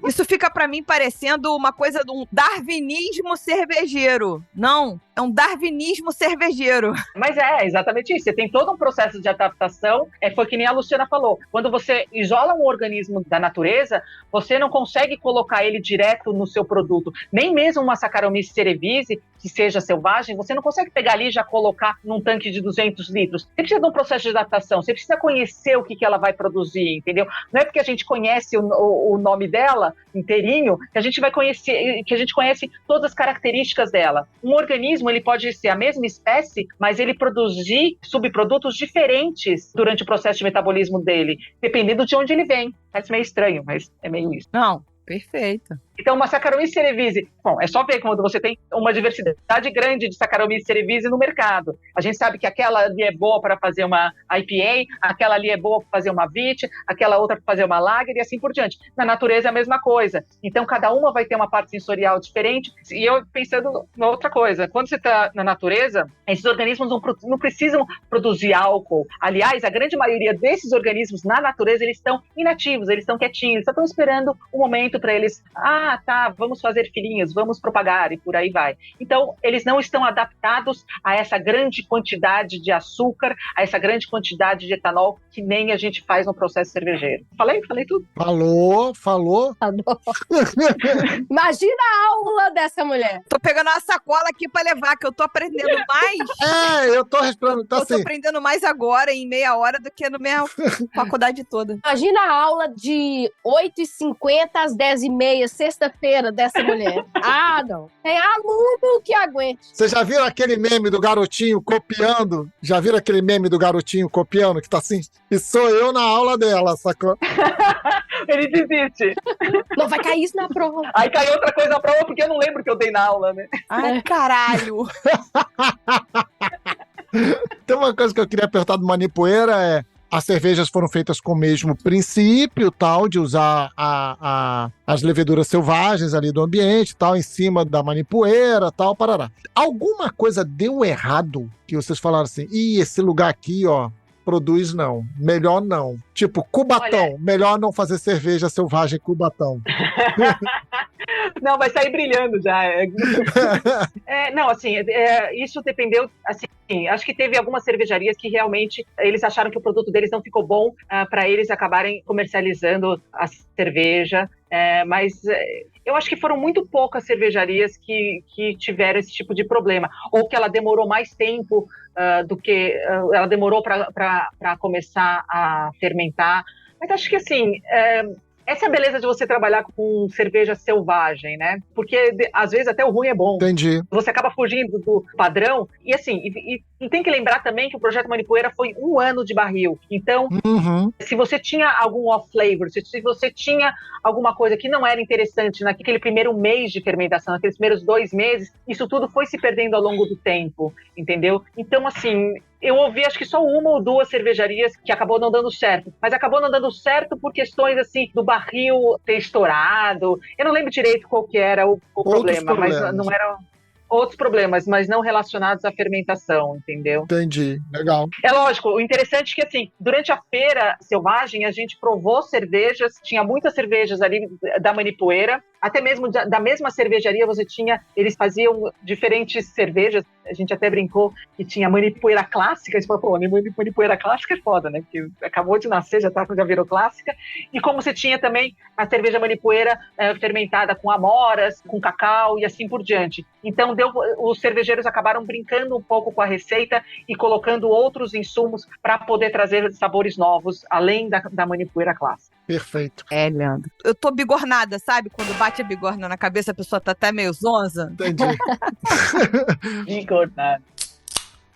Isso fica pra mim parecendo uma coisa de um darwinismo cervejeiro. Não, é um darwinismo cervejeiro. Mas é exatamente isso. Você tem todo um processo de adaptação. Foi que nem a Luciana falou. Quando você isola um organismo da natureza, você não consegue colocar ele direto no seu produto. Nem mesmo uma Saccharomyces cerevisiae, que seja selvagem, você não consegue pegar ali e já colocar num tanque de 200 litros. Você precisa de um processo de adaptação. Você precisa conhecer o que ela vai produzir, entendeu? Não é porque a gente conhece o nome dela inteirinho que a gente vai conhecer, que a gente conhece todas as características dela. Um organismo, ele pode ser a mesma espécie, mas ele produzir subprodutos diferentes durante o processo de metabolismo dele, dependendo de onde ele vem. Parece meio estranho, mas é meio isso. Não, perfeito. Então, uma Saccharomyces cerevisiae, bom, é só ver quando você tem uma diversidade grande de Saccharomyces cerevisiae no mercado. A gente sabe que aquela ali é boa para fazer uma IPA, aquela ali é boa para fazer uma Wheat, aquela outra para fazer uma Lager e assim por diante. Na natureza é a mesma coisa. Então, cada uma vai ter uma parte sensorial diferente. E eu pensando em outra coisa, quando você está na natureza, esses organismos não precisam produzir álcool. Aliás, a grande maioria desses organismos na natureza, eles estão inativos, eles estão quietinhos, eles só estão esperando o momento para eles... tá, vamos fazer filhinhos, vamos propagar e por aí vai. Então, eles não estão adaptados a essa grande quantidade de açúcar, a essa grande quantidade de etanol que nem a gente faz no processo cervejeiro. Falei tudo. Falou. Adoro. Imagina a aula dessa mulher. Tô pegando uma sacola aqui pra levar, que eu tô aprendendo mais. Eu tô respondendo, tá Eu tô assim. aprendendo mais agora, em meia hora, do que na minha faculdade toda. Imagina a aula de 8h50 às 10h30, sexta-feira, dessa mulher. Ah, não. Tem aluno que aguente. Vocês já viram aquele meme do garotinho copiando? Já viram aquele meme do garotinho copiando que tá assim? E sou eu na aula dela, sacou? Ele desiste. Não vai cair isso na prova. Aí cai outra coisa na prova porque eu não lembro que eu dei na aula, né? Ai, caralho. Tem uma coisa que eu queria perguntar do Manipoeira as cervejas foram feitas com o mesmo princípio, tal, de usar as leveduras selvagens ali do ambiente, tal, em cima da manipoeira, tal, parará. Alguma coisa deu errado que vocês falaram assim, esse lugar aqui, ó, produz não, melhor não. Tipo, Cubatão, melhor não fazer cerveja selvagem Cubatão. Não, vai sair brilhando já. Não, assim, isso dependeu, assim, acho que teve algumas cervejarias que realmente eles acharam que o produto deles não ficou bom para eles acabarem comercializando a cerveja, mas eu acho que foram muito poucas cervejarias que tiveram esse tipo de problema, ou que ela demorou mais tempo do que ela demorou para começar a fermentar. Mas acho que, assim, essa é a beleza de você trabalhar com cerveja selvagem, né? Porque, às vezes, até o ruim é bom. Entendi. Você acaba fugindo do padrão. E, assim, e tem que lembrar também que o Projeto Manipoeira foi 1 ano de barril. Então, se você tinha algum off-flavor, se você tinha alguma coisa que não era interessante naquele primeiro mês de fermentação, naqueles primeiros 2 meses, isso tudo foi se perdendo ao longo do tempo, entendeu? Então, assim, eu ouvi acho que só 1 ou 2 cervejarias que acabou não dando certo, mas acabou não dando certo por questões assim do barril ter estourado. Eu não lembro direito qual que era o problema, mas não eram outros problemas, mas não relacionados à fermentação, entendeu? Entendi, legal. É lógico, o interessante é que, assim, durante a feira selvagem, a gente provou cervejas, tinha muitas cervejas ali da Manipoeira, até mesmo da mesma cervejaria eles faziam diferentes cervejas, a gente até brincou que tinha Manipoeira clássica, Manipoeira clássica é foda, né, porque acabou de nascer, já virou clássica, e como você tinha também a cerveja Manipoeira fermentada com amoras, com cacau e assim por diante. Então, os cervejeiros acabaram brincando um pouco com a receita e colocando outros insumos para poder trazer sabores novos, além da Manipoeira clássica. Perfeito. Leandro. Eu tô bigornada, sabe? Quando bate a bigorna na cabeça, a pessoa tá até meio zonza. Entendi. Bigornada.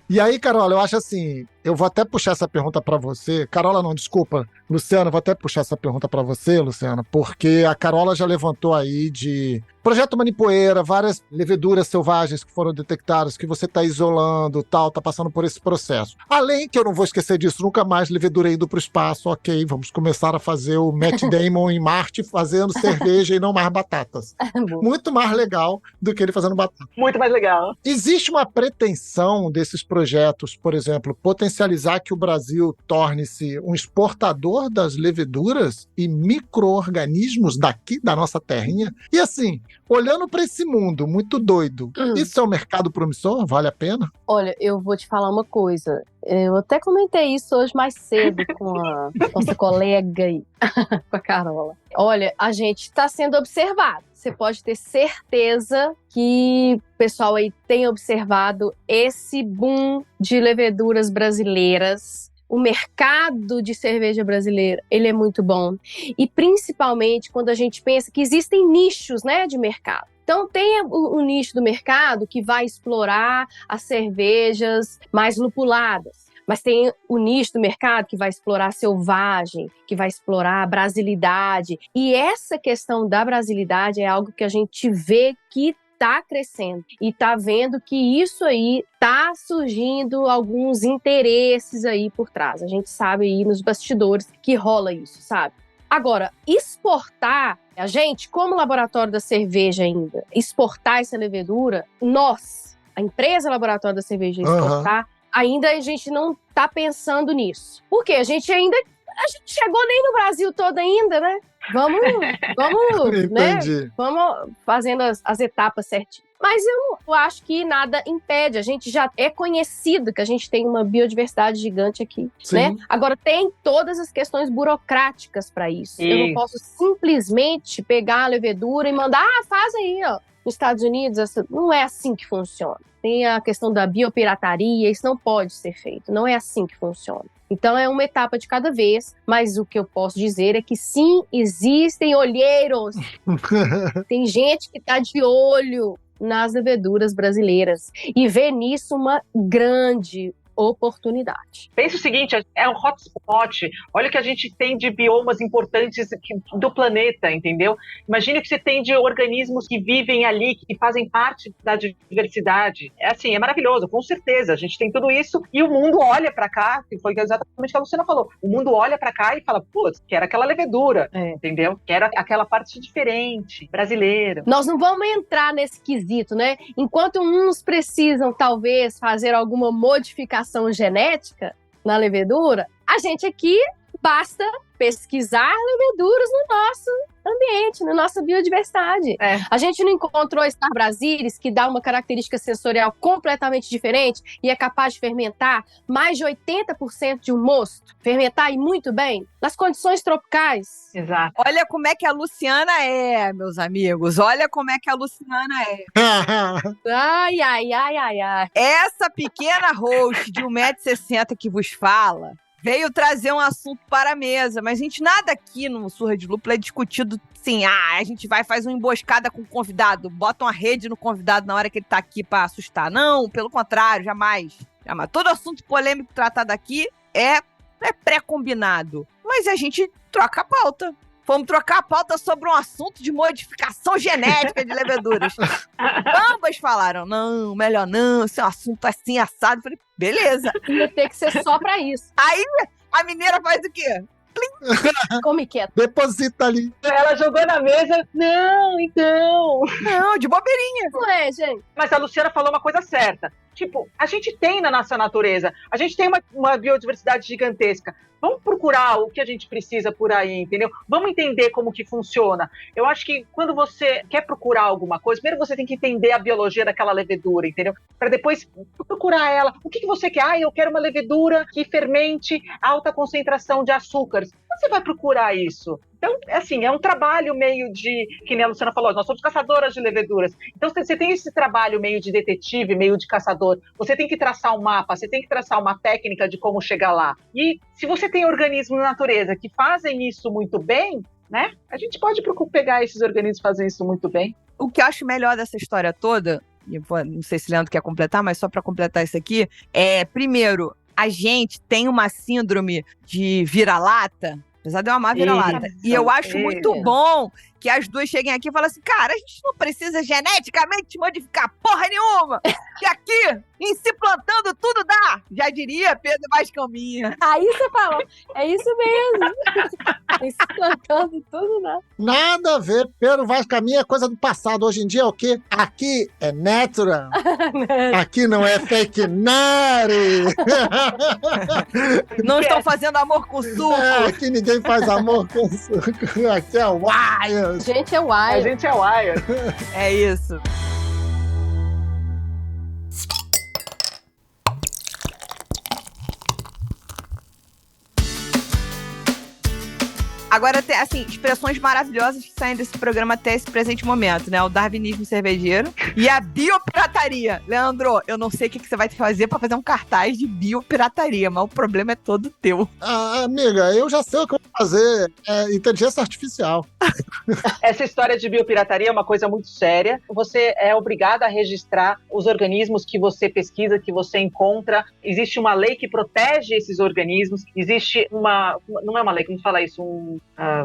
E aí, Carola, eu acho assim, eu vou até puxar essa pergunta para você. Carola não, desculpa. Luciana, vou até puxar essa pergunta para você, Luciana, porque a Carola já levantou aí de Projeto Manipoeira, várias leveduras selvagens que foram detectadas, que você está isolando, tal, tá passando por esse processo. Além que eu não vou esquecer disso, nunca mais levedura indo para o espaço, ok, vamos começar a fazer o Matt Damon em Marte fazendo cerveja e não mais batatas. Muito mais legal do que ele fazendo batata. Muito mais legal. Existe uma pretensão desses projetos, por exemplo, potencializar que o Brasil torne-se um exportador das leveduras e micro-organismos daqui da nossa terrinha? E assim, olhando para esse mundo muito doido, isso é um mercado promissor? Vale a pena? Olha, eu vou te falar uma coisa. Eu até comentei isso hoje mais cedo com a nossa colega aí, com a Carola. Olha, a gente está sendo observado. Você pode ter certeza que o pessoal aí tem observado esse boom de leveduras brasileiras. O mercado de cerveja brasileira, ele é muito bom. E principalmente quando a gente pensa que existem nichos, né, de mercado. Então tem o nicho do mercado que vai explorar as cervejas mais lupuladas. Mas tem o nicho do mercado que vai explorar a selvagem, que vai explorar a brasilidade. E essa questão da brasilidade é algo que a gente vê que está crescendo e está vendo que isso aí está surgindo alguns interesses aí por trás. A gente sabe aí nos bastidores que rola isso, sabe? Agora, exportar, a gente, como laboratório da cerveja ainda, exportar essa levedura, nós, a empresa Laboratório da Cerveja exportar, ainda a gente não está pensando nisso. Porque a gente ainda A gente chegou nem no Brasil todo ainda, né? Vamos, né? Entendi. Vamos fazendo as etapas certinho. Mas eu acho que nada impede. A gente já é conhecido que a gente tem uma biodiversidade gigante aqui, Sim. né? Agora, tem todas as questões burocráticas para isso. Eu não posso simplesmente pegar a levedura e mandar, faz aí, ó. Nos Estados Unidos, não é assim que funciona. Tem a questão da biopirataria, isso não pode ser feito. Não é assim que funciona. Então, é uma etapa de cada vez, mas o que eu posso dizer é que sim, existem olheiros. Tem gente que está de olho nas leveduras brasileiras e vê nisso uma grande oportunidade. Pensa o seguinte, é um hotspot. Olha o que a gente tem de biomas importantes do planeta, entendeu? Imagina o que você tem de organismos que vivem ali, que fazem parte da diversidade. É assim, é maravilhoso, com certeza. A gente tem tudo isso e o mundo olha para cá, que foi exatamente o que a Luciana falou. O mundo olha para cá e fala, putz, quero aquela levedura, entendeu? Quero aquela parte diferente, brasileira. Nós não vamos entrar nesse quesito, né? Enquanto uns precisam, talvez, fazer alguma modificação genética na levedura, a gente aqui basta pesquisar leveduras no nosso ambiente, na nossa biodiversidade. A gente não encontrou Star brasilis, que dá uma característica sensorial completamente diferente e é capaz de fermentar mais de 80% de um mosto. Fermentar e muito bem, nas condições tropicais. Exato. Olha como é que a Luciana é, meus amigos. Olha como é que a Luciana é. Ai, ai, ai, ai, ai. Essa pequena host de 1,60 m que vos fala veio trazer um assunto para a mesa, mas, gente, nada aqui no Surra de Lúpulo é discutido assim, a gente vai fazer uma emboscada com o convidado, bota uma rede no convidado na hora que ele tá aqui para assustar. Não, pelo contrário, jamais. Todo assunto polêmico tratado aqui é pré-combinado, mas a gente troca a pauta. Fomos trocar a pauta sobre um assunto de modificação genética de leveduras. Ambas falaram, não, melhor não, esse é um assunto assim, assado. Eu falei, beleza. Ia ter que ser só pra isso. Aí, a mineira faz o quê? Come quieto. Deposita ali. Ela jogou na mesa, não, então... Não, de bobeirinha. Não é, gente? Mas a Luciana falou uma coisa certa. Tipo, a gente tem na nossa natureza, a gente tem uma biodiversidade gigantesca. Vamos procurar o que a gente precisa por aí, entendeu? Vamos entender como que funciona. Eu acho que quando você quer procurar alguma coisa, primeiro você tem que entender a biologia daquela levedura, entendeu? Para depois procurar ela. O que você quer? Eu quero uma levedura que fermente alta concentração de açúcares. Você vai procurar isso. Então, assim, é um trabalho meio de, que nem a Luciana falou, nós somos caçadoras de leveduras. Então, você tem esse trabalho meio de detetive, meio de caçador. Você tem que traçar um mapa, você tem que traçar uma técnica de como chegar lá. E se você tem organismos na natureza que fazem isso muito bem, né? A gente pode pegar esses organismos e fazer isso muito bem. O que eu acho melhor dessa história toda, e não sei se o Leandro quer completar, mas só para completar isso aqui, primeiro, a gente tem uma síndrome de vira-lata, apesar de eu amar vira-lata. E eu acho muito bom que as duas cheguem aqui e falem assim, cara, a gente não precisa geneticamente modificar porra nenhuma. E aqui, em se plantando, tudo dá. Já diria Pedro Vaz Caminha. Aí você falou, é isso mesmo. Em se plantando, tudo dá. Nada a ver. Pedro Vaz Caminha é coisa do passado. Hoje em dia é o quê? Aqui é natural. Aqui não é fake nerd. Não estão fazendo amor com suco. Aqui ninguém faz amor com suco. Aqui é wild. Gente, é A wild. gente é wire. É isso. Agora, tem, assim, expressões maravilhosas que saem desse programa até esse presente momento, né? O darwinismo cervejeiro e a biopirataria. Leandro, eu não sei o que você vai fazer pra fazer um cartaz de biopirataria, mas o problema é todo teu. Amiga, eu já sei o que eu vou fazer. É inteligência artificial. Essa história de biopirataria é uma coisa muito séria. Você é obrigado a registrar os organismos que você pesquisa, que você encontra. Existe uma lei que protege esses organismos. Existe uma... Não é uma lei, como fala isso?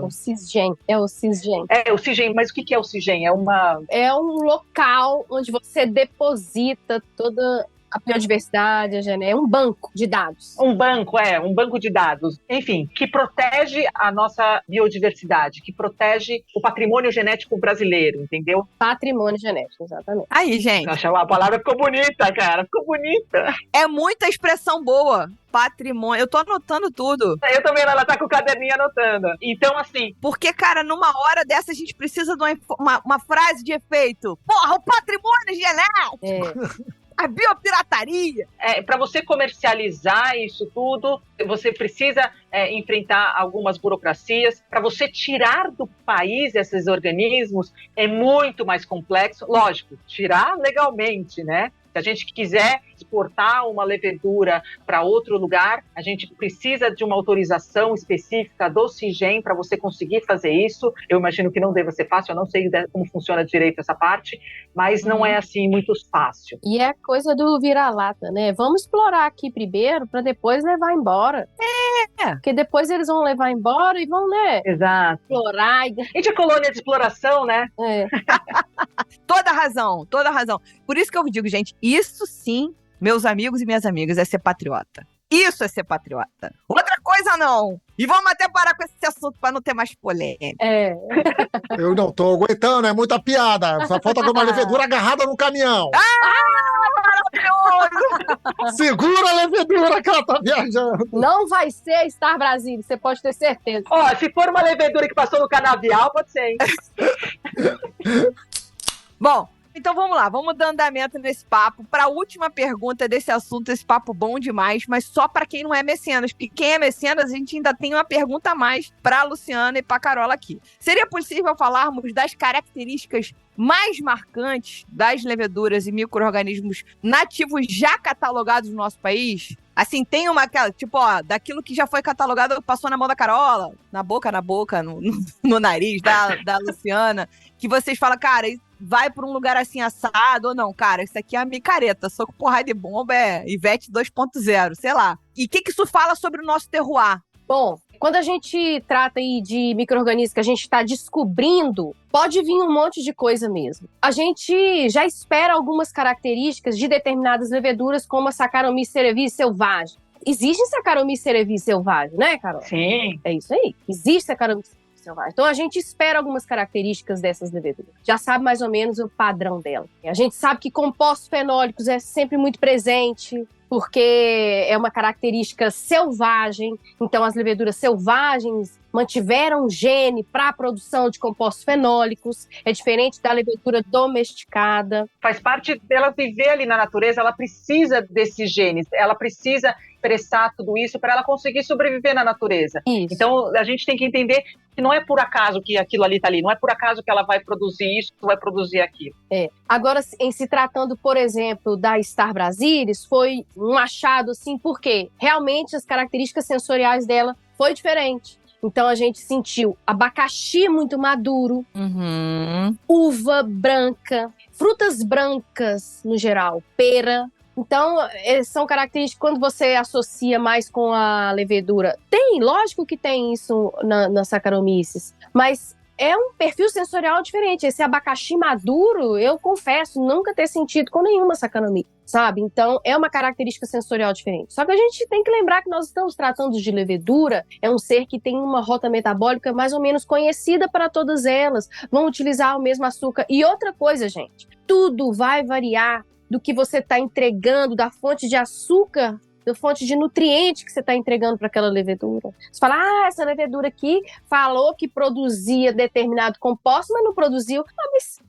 O CISGEM. É o CISGEM. É, o CISGEM. Mas o que é o CISGEM? É um local onde você deposita toda A biodiversidade, a genética, é um banco de dados. Um banco de dados, enfim, que protege a nossa biodiversidade, que protege o patrimônio genético brasileiro, entendeu? Patrimônio genético, exatamente. Aí, gente, A palavra ficou bonita, cara, ficou bonita. é muita expressão boa. Patrimônio. Eu tô anotando tudo. Eu também, ela tá com o caderninho anotando. Então, assim, Porque, cara, numa hora dessa a gente precisa de uma frase de efeito. Porra, o patrimônio genético! A biopirataria! para você comercializar isso tudo, você precisa enfrentar algumas burocracias. Para você tirar do país esses organismos, é muito mais complexo. Lógico, tirar legalmente, né? Se a gente quiser exportar uma levedura para outro lugar, a gente precisa de uma autorização específica do CIGEM para você conseguir fazer isso. Eu imagino que não deva ser fácil, eu não sei como funciona direito essa parte, mas não é assim muito fácil. E é coisa do vira-lata, né? Vamos explorar aqui primeiro para depois levar embora. Porque depois eles vão levar embora e vão, né? Exato. Explorar. A gente é colônia de exploração, né? Toda razão, toda razão. Por isso que eu digo, gente, isso sim, meus amigos e minhas amigas, é ser patriota. Isso é ser patriota. Outra coisa não. E vamos até parar com esse assunto para não ter mais polêmica. Eu não tô aguentando, é muita piada. Só falta alguma levedura agarrada no caminhão. Segura a levedura que ela tá viajando. Não vai ser Star Brasil, você pode ter certeza. Ó, se for uma levedura que passou no canavial, pode ser, hein? Bom, então vamos lá, vamos dar andamento nesse papo. Para a última pergunta desse assunto, esse papo bom demais, mas só para quem não é mecenas, porque quem é mecenas, a gente ainda tem uma pergunta a mais para a Luciana e para a Carola aqui. Seria possível falarmos das características mais marcantes das leveduras e micro-organismos nativos já catalogados no nosso país? Assim, tem uma, tipo, ó, daquilo que já foi catalogado, passou na mão da Carola, na boca, no nariz da Luciana, que vocês falam, cara, vai pra um lugar assim assado ou não, cara, isso aqui é uma micareta, soco, porrada de bomba, é Ivete 2.0, sei lá. E o que isso fala sobre o nosso terroir? Bom, quando a gente trata aí de micro-organismos que a gente está descobrindo, pode vir um monte de coisa mesmo. A gente já espera algumas características de determinadas leveduras, como a Saccharomyces cerevisiae selvagem. Existe Saccharomyces cerevisiae selvagem, né, Carol? Sim. É isso aí. Existe Saccharomyces selvagem. Então a gente espera algumas características dessas leveduras. Já sabe mais ou menos o padrão dela. A gente sabe que compostos fenólicos é sempre muito presente, porque é uma característica selvagem. Então as leveduras selvagens mantiveram um gene para a produção de compostos fenólicos. É diferente da levedura domesticada. Faz parte dela viver ali na natureza, ela precisa desses genes, ela precisa expressar tudo isso para ela conseguir sobreviver na natureza. Isso. Então a gente tem que entender que não é por acaso que aquilo ali está ali, não é por acaso que ela vai produzir isso, vai produzir aquilo. Agora, em se tratando, por exemplo, da Star Brasilis, foi um achado assim, porque realmente as características sensoriais dela foi diferente. Então a gente sentiu abacaxi muito maduro, uva branca, frutas brancas no geral, pera. Então, são características quando você associa mais com a levedura. Tem, lógico que tem isso na Saccharomyces, mas é um perfil sensorial diferente. Esse abacaxi maduro, eu confesso, nunca ter sentido com nenhuma Saccharomyces, sabe? Então, é uma característica sensorial diferente. Só que a gente tem que lembrar que nós estamos tratando de levedura, é um ser que tem uma rota metabólica mais ou menos conhecida para todas elas, vão utilizar o mesmo açúcar. E outra coisa, gente, tudo vai variar do que você está entregando, da fonte de açúcar, da fonte de nutriente que você está entregando para aquela levedura. Você fala, essa levedura aqui falou que produzia determinado composto, mas não produziu. Mas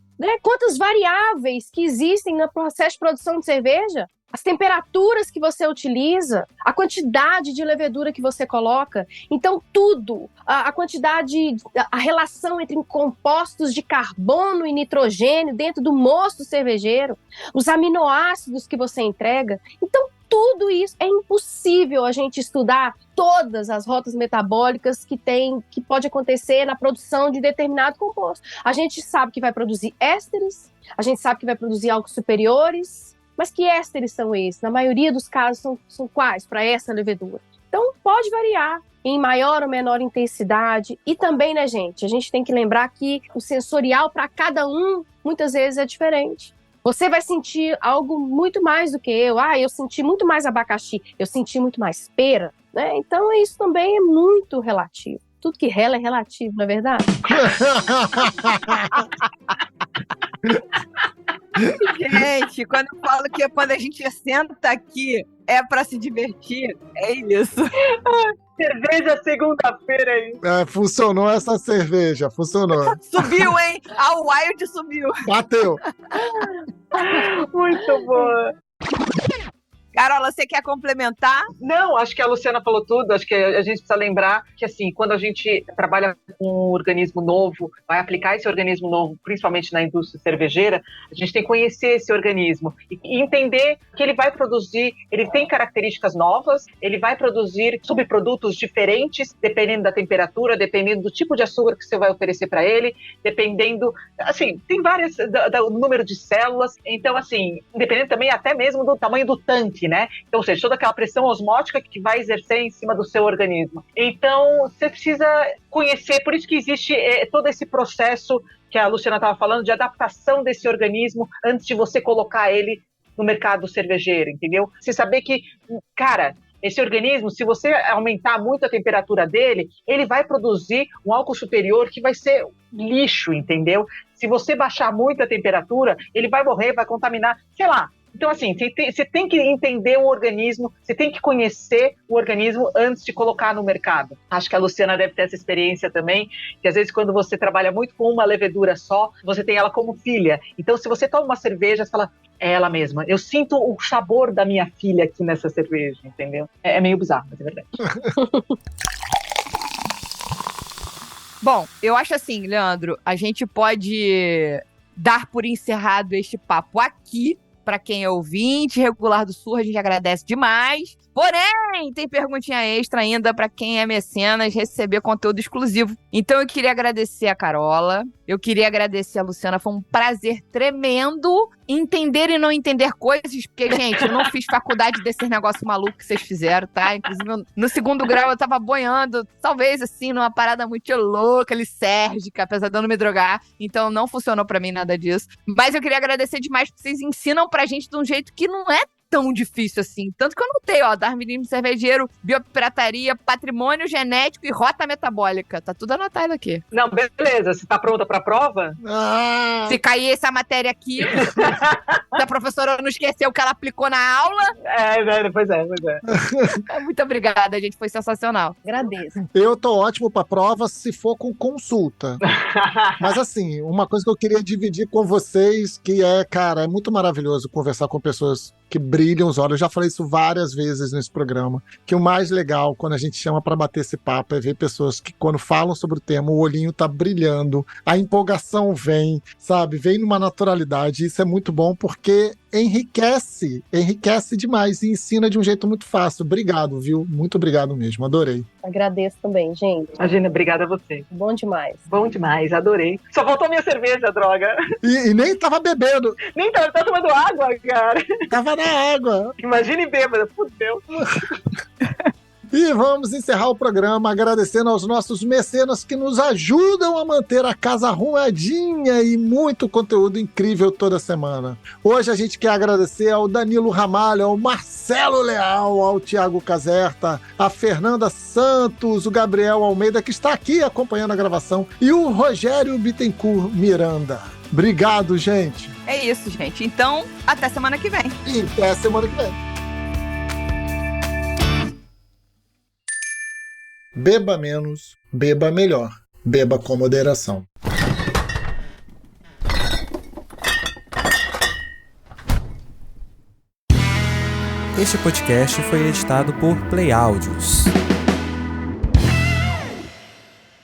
quantas variáveis que existem no processo de produção de cerveja? As temperaturas que você utiliza, a quantidade de levedura que você coloca. Então, tudo, a quantidade, a relação entre compostos de carbono e nitrogênio dentro do mosto cervejeiro, os aminoácidos que você entrega. Então, tudo isso é impossível a gente estudar todas as rotas metabólicas que pode acontecer na produção de determinado composto. A gente sabe que vai produzir ésteres, a gente sabe que vai produzir álcools superiores, mas que ésteres são esses? Na maioria dos casos são quais para essa levedura? Então pode variar em maior ou menor intensidade. E também, né, gente, a gente tem que lembrar que o sensorial para cada um muitas vezes é diferente. Você vai sentir algo muito mais do que eu. Eu senti muito mais abacaxi, eu senti muito mais pera, né? Então isso também é muito relativo. Tudo que rela é relativo, não é verdade? Gente, quando eu falo que quando a gente senta aqui é pra se divertir, é isso. Cerveja segunda-feira aí. Funcionou essa cerveja, funcionou. Subiu, hein? A Wild subiu. Bateu. Muito boa. Carola, você quer complementar? Não, acho que a Luciana falou tudo. Acho que a gente precisa lembrar que, assim, quando a gente trabalha com um organismo novo, vai aplicar esse organismo novo, principalmente na indústria cervejeira, a gente tem que conhecer esse organismo e entender que ele vai produzir, ele tem características novas, ele vai produzir subprodutos diferentes, dependendo da temperatura, dependendo do tipo de açúcar que você vai oferecer para ele, dependendo, assim, tem várias, do número de células. Então, assim, dependendo também até mesmo do tamanho do tanque, né? Então, ou seja, toda aquela pressão osmótica que vai exercer em cima do seu organismo. Então, você precisa conhecer, por isso que existe todo esse processo que a Luciana estava falando, de adaptação desse organismo antes de você colocar ele no mercado cervejeiro, entendeu? Você saber que, cara, esse organismo, se você aumentar muito a temperatura dele, ele vai produzir um álcool superior que vai ser lixo, entendeu? Se você baixar muito a temperatura, ele vai morrer, vai contaminar, sei lá. Então, assim, você tem que entender o organismo, você tem que conhecer o organismo antes de colocar no mercado. Acho que a Luciana deve ter essa experiência também, que às vezes quando você trabalha muito com uma levedura só, você tem ela como filha. Então, se você toma uma cerveja, você fala, é ela mesma. Eu sinto o sabor da minha filha aqui nessa cerveja, entendeu? É meio bizarro, mas é verdade. Bom, eu acho assim, Leandro, a gente pode dar por encerrado este papo aqui. Para quem é ouvinte regular do Surra, a gente agradece demais. Porém, tem perguntinha extra ainda para quem é mecenas receber conteúdo exclusivo. Então eu queria agradecer a Carola, eu queria agradecer a Luciana, foi um prazer tremendo entender e não entender coisas, porque, gente, eu não fiz faculdade desses negócios malucos que vocês fizeram, tá? Inclusive, no segundo grau eu tava boiando, talvez, assim, numa parada muito louca, lisérgica, apesar de eu não me drogar. Então não funcionou pra mim nada disso. Mas eu queria agradecer demais, porque vocês ensinam pra gente de um jeito que não é tão difícil assim. Tanto que eu anotei, ó, darwinismo cervejeiro, biopirataria, patrimônio genético e rota metabólica. Tá tudo anotado aqui. Não, beleza. Você tá pronta pra prova? Se cair essa matéria aqui, se a professora não esqueceu o que ela aplicou na aula. Pois é. Muito obrigada, gente. Foi sensacional. Agradeço. Eu tô ótimo pra prova se for com consulta. Mas assim, uma coisa que eu queria dividir com vocês, que é, cara, é muito maravilhoso conversar com pessoas que brilham os olhos. Eu já falei isso várias vezes nesse programa, que o mais legal quando a gente chama para bater esse papo é ver pessoas que quando falam sobre o tema, o olhinho tá brilhando, a empolgação vem, sabe? Vem numa naturalidade. Isso é muito bom porque enriquece demais e ensina de um jeito muito fácil. Obrigado, viu? Muito obrigado mesmo, adorei. Agradeço também, gente. Imagina, obrigada a você. Bom demais. Bom demais, adorei. Só faltou minha cerveja, droga. E nem tava bebendo. Nem tava tomando água, cara. Tava na água. Imagine bêbada, fudeu. E vamos encerrar o programa agradecendo aos nossos mecenas que nos ajudam a manter a casa arrumadinha e muito conteúdo incrível toda semana. Hoje a gente quer agradecer ao Danilo Ramalho, ao Marcelo Leal, ao Tiago Caserta, a Fernanda Santos, o Gabriel Almeida, que está aqui acompanhando a gravação, e o Rogério Bittencourt Miranda. Obrigado, gente. É isso, gente. Então, até semana que vem. E até semana que vem. Beba menos, beba melhor. Beba com moderação. Este podcast foi editado por Play Áudios.